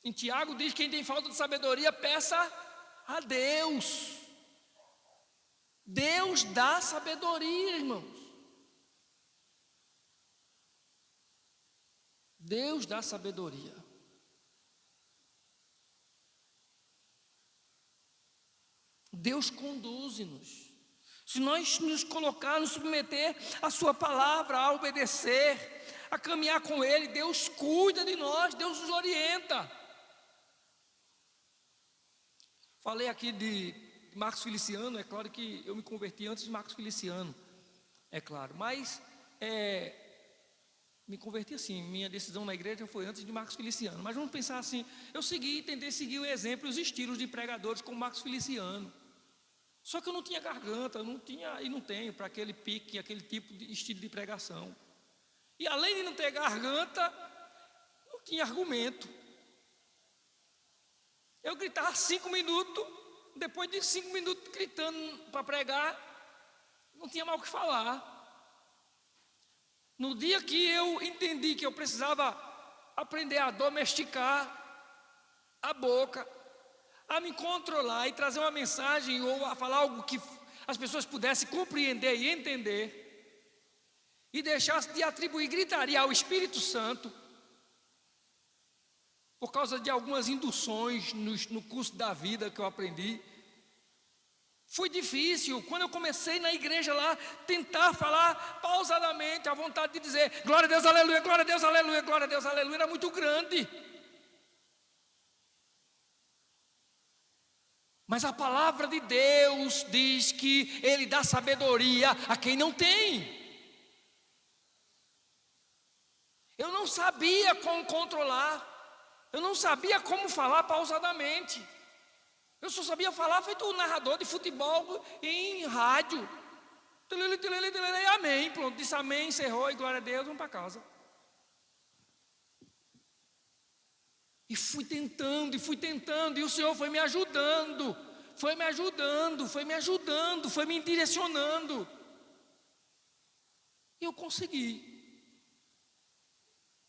Em Tiago diz que quem tem falta de sabedoria, peça a Deus. Deus dá sabedoria, irmãos. Deus dá sabedoria. Deus conduz-nos. Se nós nos colocar, nos submeter à sua palavra, a obedecer, a caminhar com Ele, Deus cuida de nós, Deus nos orienta. Falei aqui de Marcos Feliciano, é claro que eu me converti antes de Marcos Feliciano, é claro, mas me converti assim, minha decisão na igreja foi antes de Marcos Feliciano, mas vamos pensar assim, eu tentei seguir o exemplo, os estilos de pregadores como Marcos Feliciano, só que eu não tinha garganta, não tinha e não tenho para aquele pique, aquele tipo de estilo de pregação, e além de não ter garganta, não tinha argumento, eu gritava 5 minutos, depois de 5 minutos gritando para pregar, não tinha mais o que falar. No dia que eu entendi que eu precisava aprender a domesticar a boca, a me controlar e trazer uma mensagem ou a falar algo que as pessoas pudessem compreender e entender, e deixasse de atribuir gritaria ao Espírito Santo, por causa de algumas induções no curso da vida que eu aprendi, foi difícil. Quando eu comecei na igreja lá, tentar falar pausadamente, a vontade de dizer glória a Deus, aleluia, glória a Deus, aleluia, glória a Deus, aleluia, era muito grande. Mas a palavra de Deus diz que Ele dá sabedoria a quem não tem. Eu não sabia como controlar, eu não sabia como falar pausadamente. Eu só sabia falar feito um narrador de futebol em rádio. Amém, pronto, disse amém, encerrou e glória a Deus, vamos para casa. E fui tentando, e o Senhor foi me ajudando, foi me direcionando. E eu consegui.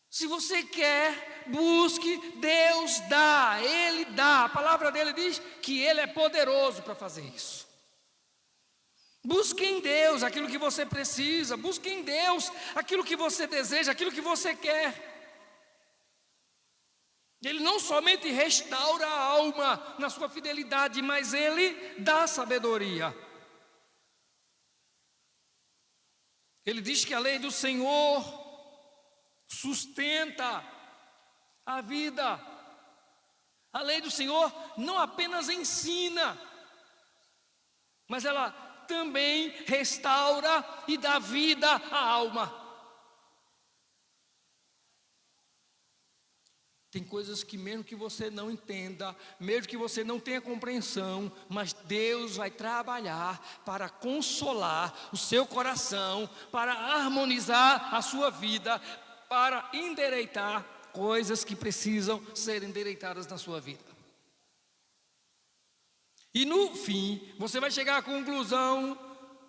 Se você quer, busque, Deus dá, Ele dá. A palavra dele diz que Ele é poderoso para fazer isso. Busque em Deus aquilo que você precisa, busque em Deus aquilo que você deseja, aquilo que você quer. Ele não somente restaura a alma na sua fidelidade, mas Ele dá sabedoria. Ele diz que a lei do Senhor sustenta a vida. A lei do Senhor não apenas ensina, mas ela também restaura e dá vida à alma. Tem coisas que mesmo que você não entenda, mesmo que você não tenha compreensão, mas Deus vai trabalhar para consolar o seu coração, para harmonizar a sua vida, para endireitar coisas que precisam ser endireitadas na sua vida. E no fim, você vai chegar à conclusão,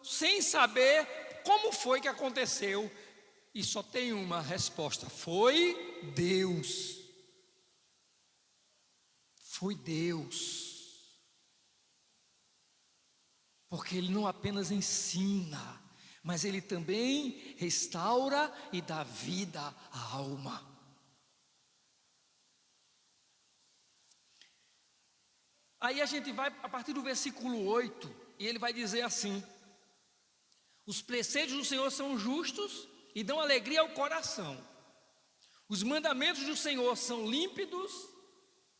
sem saber como foi que aconteceu, e só tem uma resposta: foi Deus. Foi Deus. Porque Ele não apenas ensina, mas Ele também restaura e dá vida à alma. Aí a gente vai a partir do versículo 8, e ele vai dizer assim: os preceitos do Senhor são justos e dão alegria ao coração. Os mandamentos do Senhor são límpidos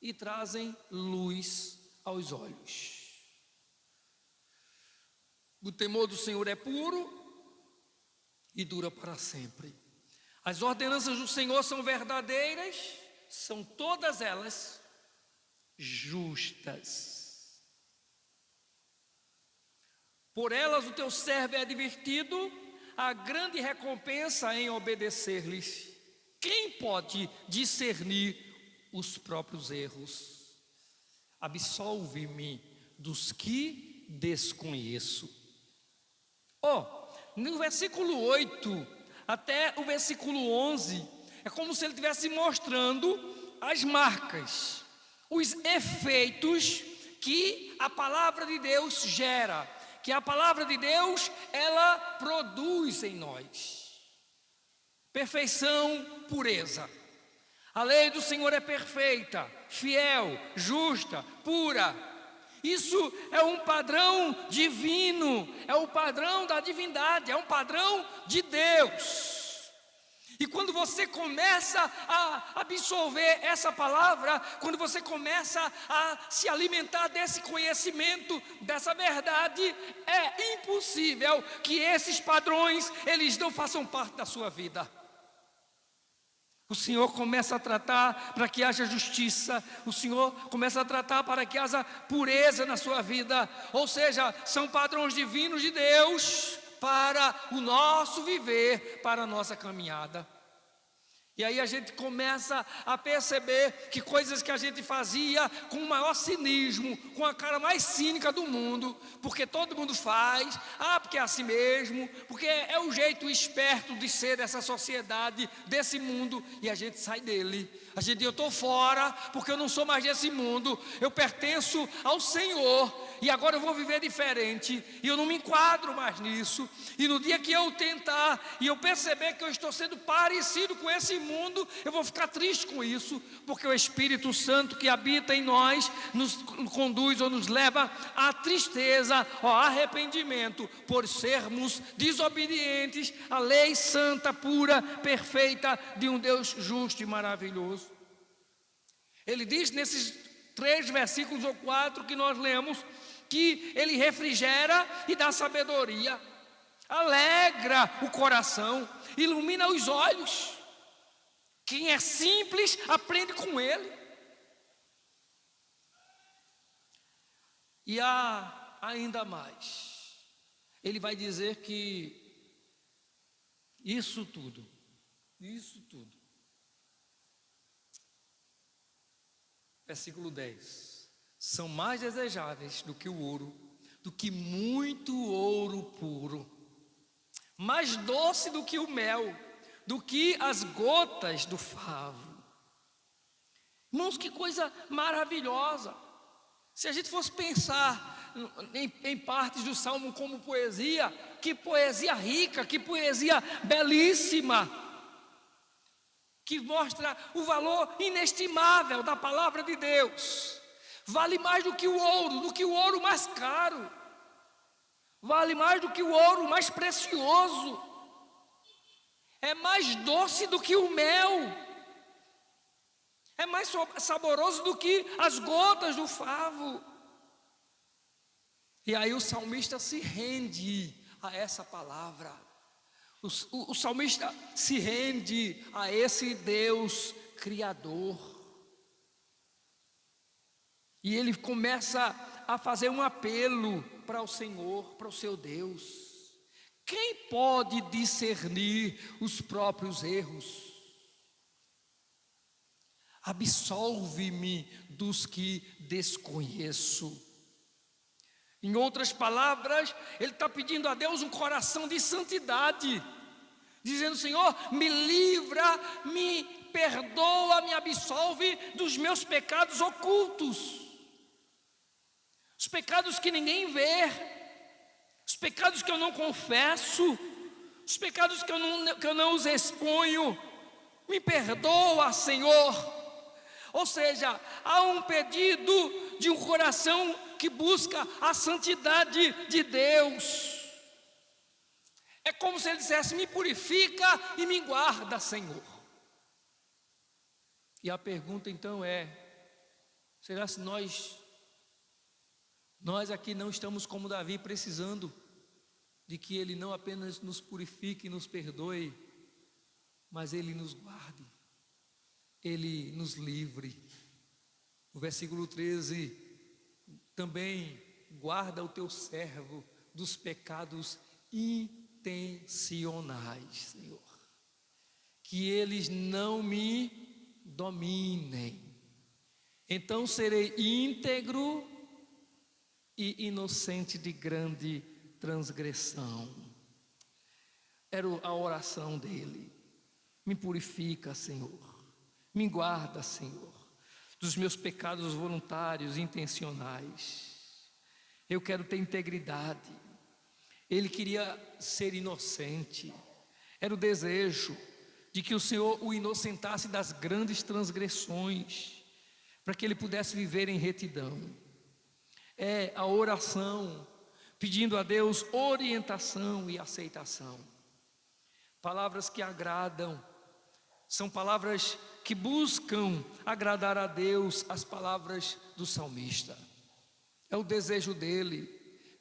e trazem luz aos olhos. O temor do Senhor é puro e dura para sempre. As ordenanças do Senhor são verdadeiras, são todas elas justas. Por elas o teu servo é advertido, a grande recompensa em obedecer-lhes. Quem pode discernir os próprios erros? Absolve-me dos que desconheço. No versículo 8 até o versículo 11, é como se ele estivesse mostrando as marcas, os efeitos que a palavra de Deus gera, que a palavra de Deus, ela produz em nós. Perfeição, pureza. A lei do Senhor é perfeita, fiel, justa, pura. Isso é um padrão divino, é o padrão da divindade, é um padrão de Deus. E quando você começa a absorver essa palavra, quando você começa a se alimentar desse conhecimento, dessa verdade, é impossível que esses padrões, eles não façam parte da sua vida. O Senhor começa a tratar para que haja justiça, o Senhor começa a tratar para que haja pureza na sua vida, ou seja, são padrões divinos de Deus para o nosso viver, para a nossa caminhada. E aí a gente começa a perceber que coisas que a gente fazia com o maior cinismo, com a cara mais cínica do mundo, porque todo mundo faz, porque é assim mesmo, porque é o jeito esperto de ser dessa sociedade, desse mundo, e a gente sai dele. A gente diz, eu estou fora, porque eu não sou mais desse mundo, eu pertenço ao Senhor, e agora eu vou viver diferente, e eu não me enquadro mais nisso. E no dia que eu tentar, e eu perceber que eu estou sendo parecido com esse mundo, eu vou ficar triste com isso, porque o Espírito Santo que habita em nós, nos conduz ou nos leva à tristeza, ao arrependimento, por sermos desobedientes à lei santa, pura, perfeita, de um Deus justo e maravilhoso. Ele diz nesses 3 versículos ou 4 que nós lemos, que ele refrigera e dá sabedoria, alegra o coração, ilumina os olhos. Quem é simples aprende com ele. E há ainda mais, ele vai dizer que isso tudo, versículo 10, são mais desejáveis do que o ouro, do que muito ouro puro, mais doce do que o mel, do que as gotas do favo. Irmãos, que coisa maravilhosa. Se a gente fosse pensar em partes do Salmo como poesia, que poesia rica, que poesia belíssima, que mostra o valor inestimável da palavra de Deus. Vale mais do que o ouro mais caro, vale mais do que o ouro mais precioso, é mais doce do que o mel, é mais saboroso do que as gotas do favo. E aí o salmista se rende a essa palavra, o salmista se rende a esse Deus Criador. E ele começa a fazer um apelo para o Senhor, para o seu Deus. Quem pode discernir os próprios erros? Absolve-me dos que desconheço. Em outras palavras, ele está pedindo a Deus um coração de santidade, dizendo, Senhor, me livra, me perdoa, me absolve dos meus pecados ocultos. Os pecados que ninguém vê, os pecados que eu não confesso, os pecados que eu não os exponho, me perdoa, Senhor. Ou seja, há um pedido de um coração que busca a santidade de Deus. É como se ele dissesse, me purifica e me guarda, Senhor. E a pergunta então é, será se nós aqui não estamos como Davi precisando de que Ele não apenas nos purifique e nos perdoe, mas Ele nos guarde, Ele nos livre. O versículo 13 também: guarda o teu servo dos pecados intencionais, Senhor, que eles não me dominem. Então serei íntegro e inocente de grande transgressão. Era a oração dele. Me purifica, Senhor, me guarda, Senhor, dos meus pecados voluntários e intencionais. Eu quero ter integridade. Ele queria ser inocente. Era o desejo de que o Senhor o inocentasse das grandes transgressões, para que ele pudesse viver em retidão. É a oração pedindo a Deus orientação e aceitação. Palavras que agradam, são palavras que buscam agradar a Deus, as palavras do salmista. É o desejo dele,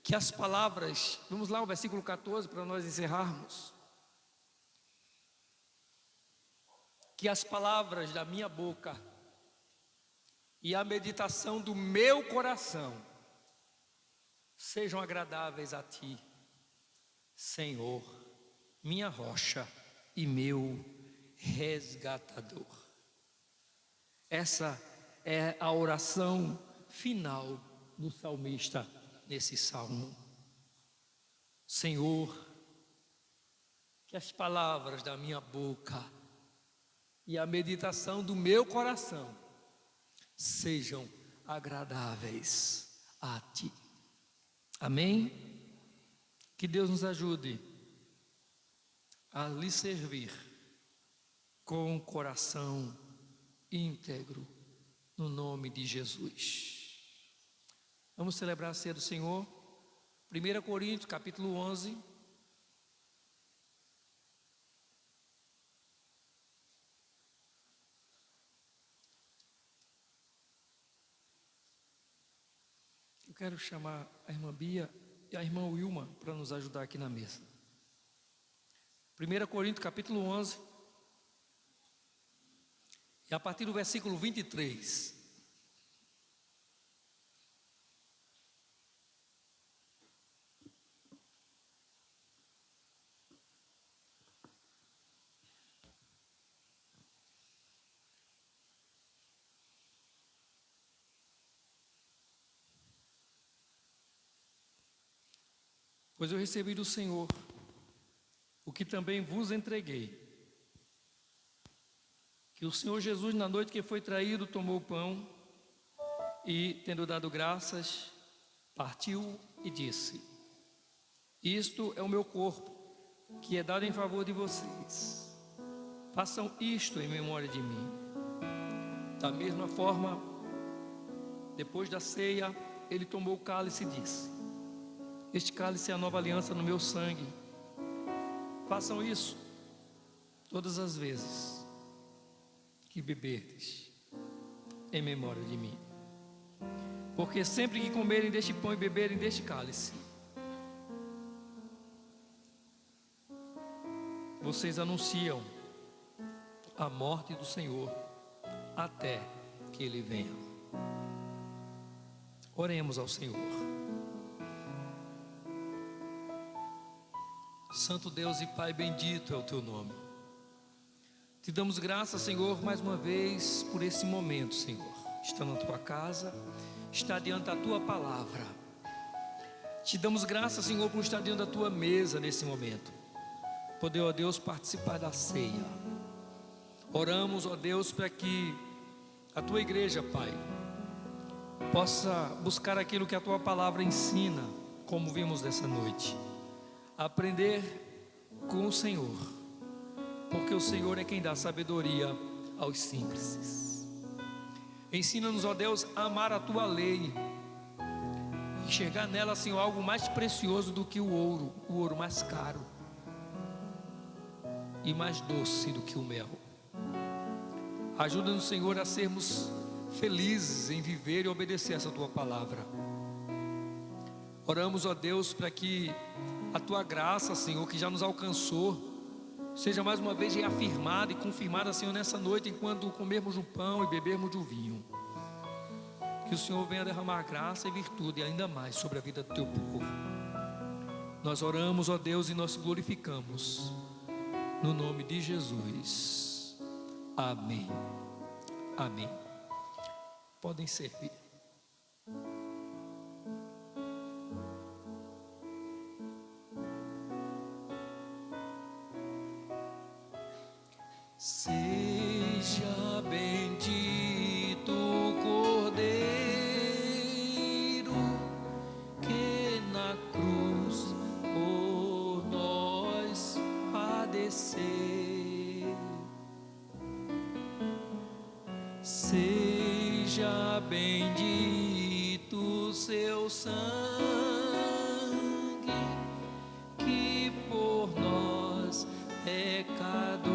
que as palavras, vamos lá ao versículo 14 para nós encerrarmos. Que as palavras da minha boca e a meditação do meu coração sejam agradáveis a ti, Senhor, minha rocha e meu resgatador. Essa é a oração final do salmista nesse salmo. Senhor, que as palavras da minha boca e a meditação do meu coração sejam agradáveis a ti. Amém? Que Deus nos ajude a lhe servir com um coração íntegro, no nome de Jesus. Vamos celebrar a ceia do Senhor. 1 Coríntios capítulo 11. Eu quero chamar a irmã Bia e a irmã Wilma para nos ajudar aqui na mesa. 1 Coríntios capítulo 11. E a partir do versículo 23. Pois eu recebi do Senhor o que também vos entreguei, que o Senhor Jesus, na noite que foi traído, tomou o pão e, tendo dado graças, partiu e disse: isto é o meu corpo, que é dado em favor de vocês. Façam isto em memória de mim. Da mesma forma, depois da ceia, ele tomou o cálice e disse: este cálice é a nova aliança no meu sangue. Façam isso todas as vezes que beberdes, em memória de mim. Porque sempre que comerem deste pão e beberem deste cálice, vocês anunciam a morte do Senhor até que Ele venha. Oremos ao Senhor. Santo Deus e Pai, bendito é o Teu nome. Te damos graças, Senhor, mais uma vez por esse momento, Senhor. Está na Tua casa, está diante da Tua palavra. Te damos graças, Senhor, por estar diante da Tua mesa nesse momento. Poder, ó Deus, participar da ceia. Oramos, ó Deus, para que a Tua igreja, Pai, possa buscar aquilo que a Tua palavra ensina, como vimos nessa noite. Aprender com o Senhor, porque o Senhor é quem dá sabedoria aos simples. Ensina-nos, ó Deus, a amar a Tua lei, enxergar nela, Senhor, algo mais precioso do que o ouro mais caro e mais doce do que o mel. Ajuda-nos, Senhor, a sermos felizes em viver e obedecer essa Tua palavra. Oramos, ó Deus, para que a Tua graça, Senhor, que já nos alcançou, seja mais uma vez reafirmada e confirmada, Senhor, nessa noite, enquanto comermos o pão e bebermos do vinho. Que o Senhor venha derramar graça e virtude ainda mais sobre a vida do Teu povo. Nós oramos, ó Deus, e nós glorificamos, no nome de Jesus. Amém. Amém. Podem servir. Seja bendito o Cordeiro que na cruz por nós padeceu. Seja bendito seu sangue que por nós pecadores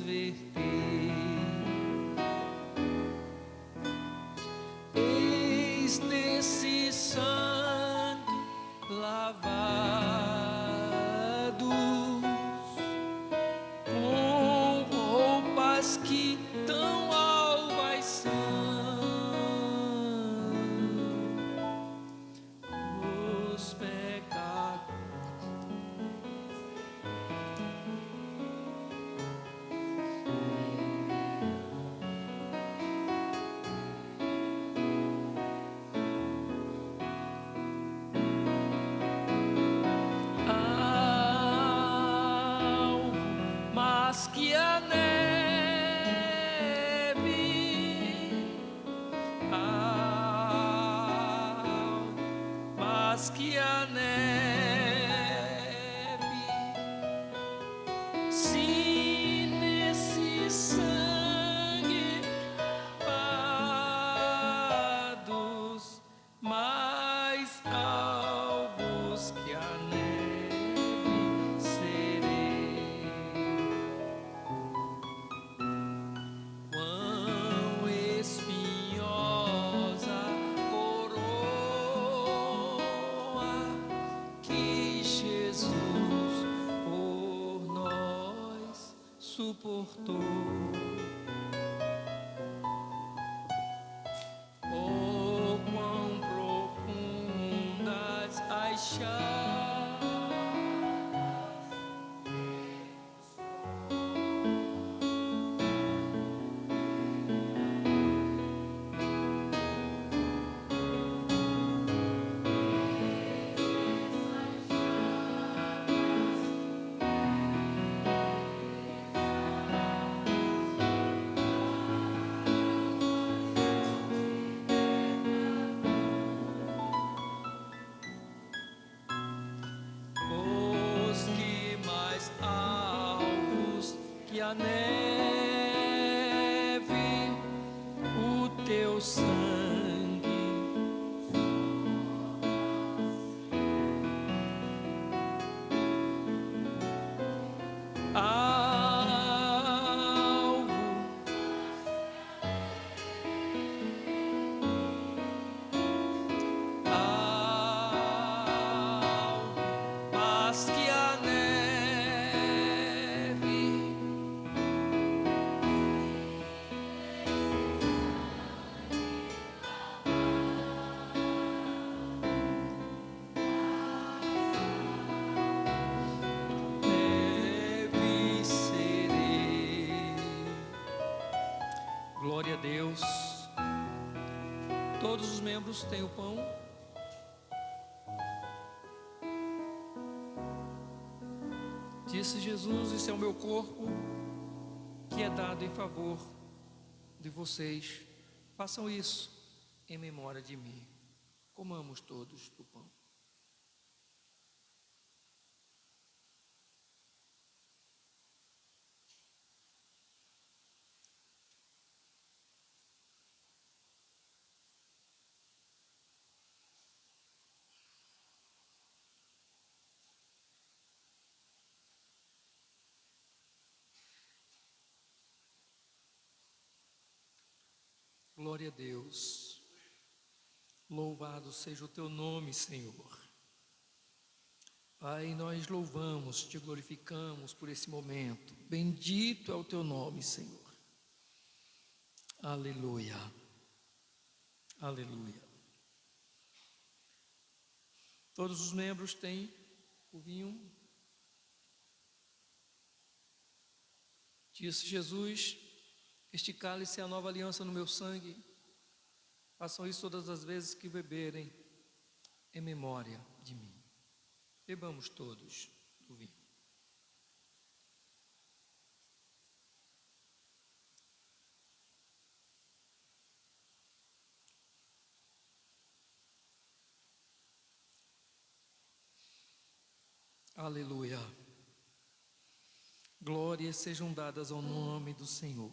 verteu. Eis nesse sangue lavados com roupas que tão alvas são, os pecados. Mas que a neve, mas que a neve, se nesse sangue lavados, mais alvos que a neve serei. Quão espinhosa coroa que Jesus por nós suportou. Oh, quão profundas as chagas os que mais alvos que a neve, o teu sangue alvo, mas que a neve, neve serei. Glória a Deus. Todos os membros têm o pão. Disse Jesus: "Isso é o meu corpo, que é dado em favor de vocês. Façam isso em memória de mim." Comamos todos do pão. Glória a Deus. Louvado seja o teu nome, Senhor. Pai, nós louvamos, te glorificamos por esse momento. Bendito é o teu nome, Senhor. Aleluia. Aleluia. Todos os membros têm o vinho. Disse Jesus: este cálice é a nova aliança no meu sangue. Façam isso todas as vezes que beberem, em memória de mim. Bebamos todos do vinho. Aleluia. Glórias sejam dadas ao nome do Senhor.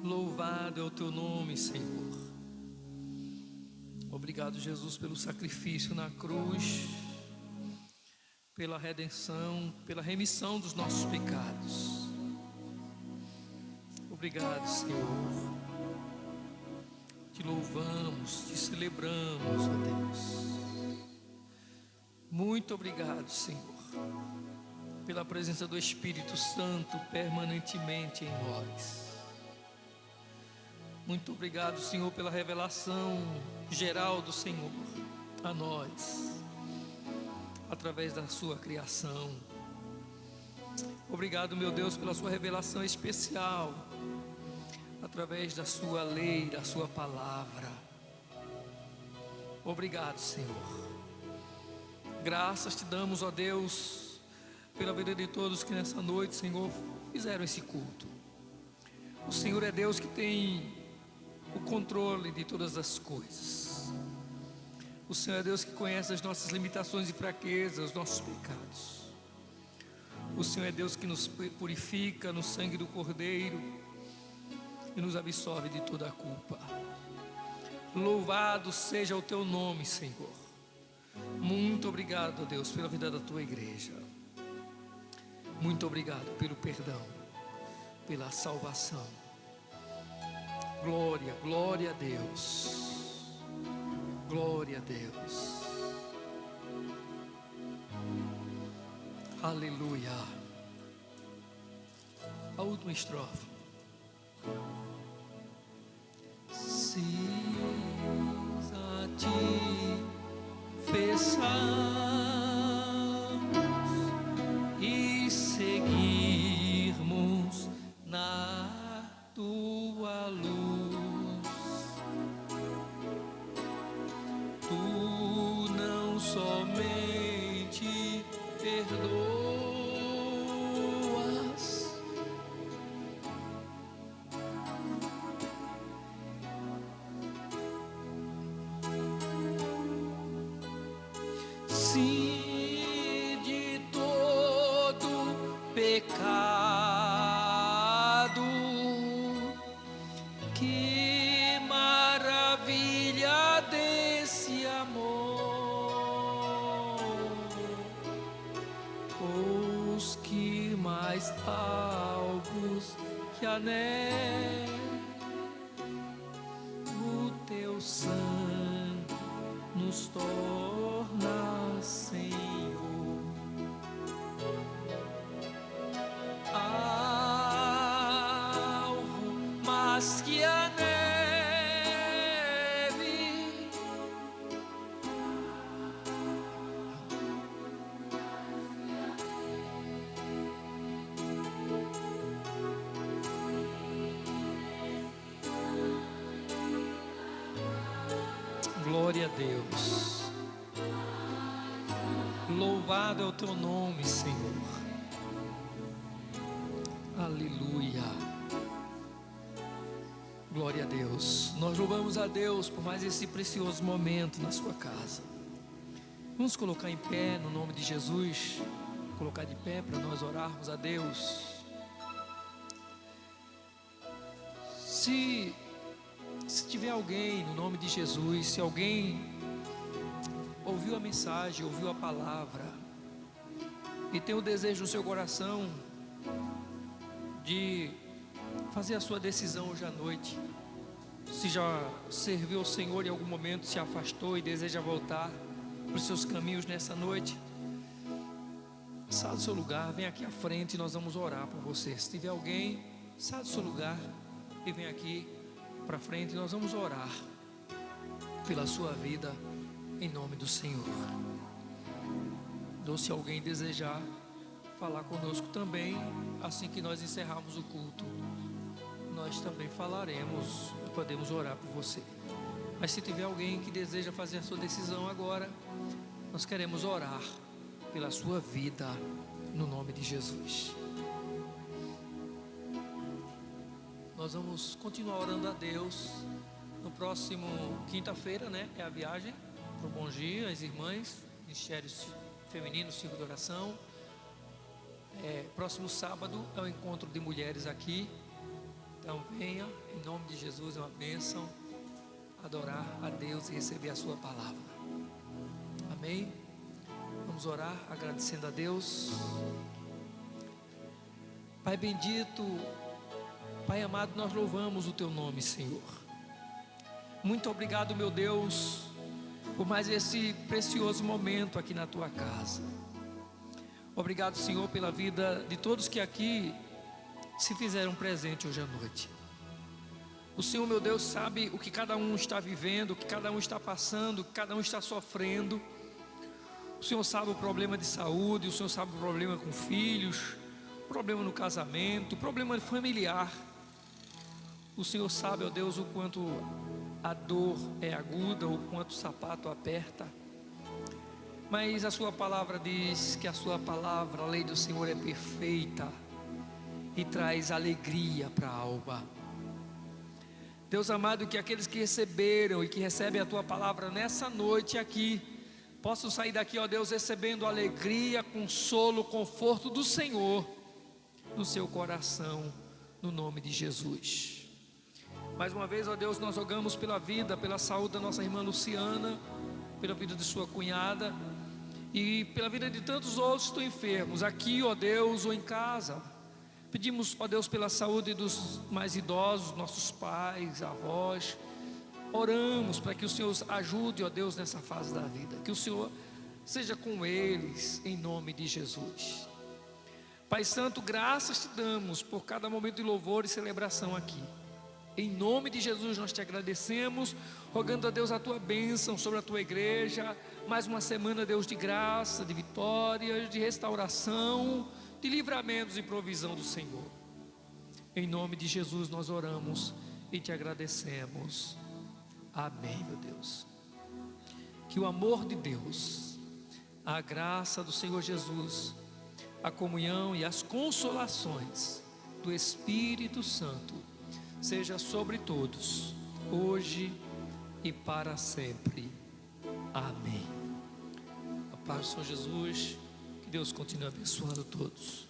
Louvado é o teu nome, Senhor. Obrigado, Jesus, pelo sacrifício na cruz, pela redenção, pela remissão dos nossos pecados. Obrigado, Senhor. Te louvamos, te celebramos, ó Deus. Muito obrigado, Senhor, pela presença do Espírito Santo permanentemente em nós. Muito obrigado, Senhor, pela revelação geral do Senhor a nós, através da sua criação. Obrigado, meu Deus, pela sua revelação especial, através da sua lei, da sua palavra. Obrigado, Senhor. Graças te damos, ó Deus, pela vida de todos que nessa noite, Senhor, fizeram esse culto. O Senhor é Deus que tem o controle de todas as coisas. O Senhor é Deus que conhece as nossas limitações e fraquezas, os nossos pecados. O Senhor é Deus que nos purifica no sangue do Cordeiro e nos absolve de toda a culpa. Louvado seja o teu nome, Senhor. Muito obrigado, Deus, pela vida da tua igreja. Muito obrigado pelo perdão, pela salvação. Glória, glória a Deus. Glória a Deus. Aleluia. A última estrofe. Se a ti fechamos e seguirmos na tua luz, tu não somente perdoas, sim, de todo pecado. Que maravilha desse amor, os que mais alvos que a neve, o teu sangue nos torna, Senhor. Alvo mais que a neve, glória a Deus. Louvado é o teu nome, Senhor. Aleluia. Glória a Deus. Nós louvamos a Deus por mais esse precioso momento na sua casa. Vamos colocar em pé no nome de Jesus. Colocar de pé para nós orarmos a Deus. Se tiver alguém no nome de Jesus, se alguém ouviu a mensagem, ouviu a palavra e tem o desejo no seu coração de fazer a sua decisão hoje à noite, se já serviu ao Senhor em algum momento, se afastou e deseja voltar para os seus caminhos nessa noite, sai do seu lugar, vem aqui à frente e nós vamos orar por você. Se tiver alguém, sai do seu lugar e vem aqui para frente e nós vamos orar pela sua vida em nome do Senhor. Então, se alguém desejar falar conosco também, assim que nós encerrarmos o culto, nós também falaremos e podemos orar por você. Mas se tiver alguém que deseja fazer a sua decisão agora, nós queremos orar pela sua vida no nome de Jesus. Nós vamos continuar orando a Deus. No próximo quinta-feira, né, é a viagem para o Bom Dia, as irmãs, Ministério Feminino, Círculo de Oração. Próximo sábado é o encontro de mulheres aqui. Então venha, em nome de Jesus, é uma bênção adorar a Deus e receber a sua palavra. Amém? Vamos orar agradecendo a Deus. Pai bendito, Pai amado, nós louvamos o Teu nome, Senhor. Muito obrigado, meu Deus, por mais esse precioso momento aqui na Tua casa. Obrigado, Senhor, pela vida de todos que aqui se fizeram presente hoje à noite. O Senhor, meu Deus, sabe o que cada um está vivendo, o que cada um está passando, o que cada um está sofrendo. O Senhor sabe o problema de saúde, o Senhor sabe o problema com filhos, o problema no casamento, o problema familiar. O Senhor sabe, ó Deus, o quanto a dor é aguda, o quanto o sapato aperta. Mas a sua palavra diz que a sua palavra, a lei do Senhor é perfeita e traz alegria para a alma. Deus amado, que aqueles que receberam e que recebem a tua palavra nessa noite aqui, possam sair daqui, ó Deus, recebendo alegria, consolo, conforto do Senhor no seu coração, no nome de Jesus. Mais uma vez, ó Deus, nós rogamos pela vida, pela saúde da nossa irmã Luciana, pela vida de sua cunhada e pela vida de tantos outros que estão enfermos, aqui, ó Deus, ou em casa. Pedimos, ó Deus, pela saúde dos mais idosos, nossos pais, avós. Oramos para que o Senhor os ajude, ó Deus, nessa fase da vida. Que o Senhor seja com eles, em nome de Jesus. Pai Santo, graças te damos por cada momento de louvor e celebração aqui. Em nome de Jesus nós te agradecemos, rogando a Deus a tua bênção sobre a tua igreja. Mais uma semana, Deus, de graça, de vitórias, de restauração, de livramentos e provisão do Senhor. Em nome de Jesus nós oramos e te agradecemos. Amém, meu Deus. Que o amor de Deus, a graça do Senhor Jesus, a comunhão e as consolações do Espírito Santo seja sobre todos, hoje e para sempre. Amém. A paz do Senhor Jesus, que Deus continue abençoando todos.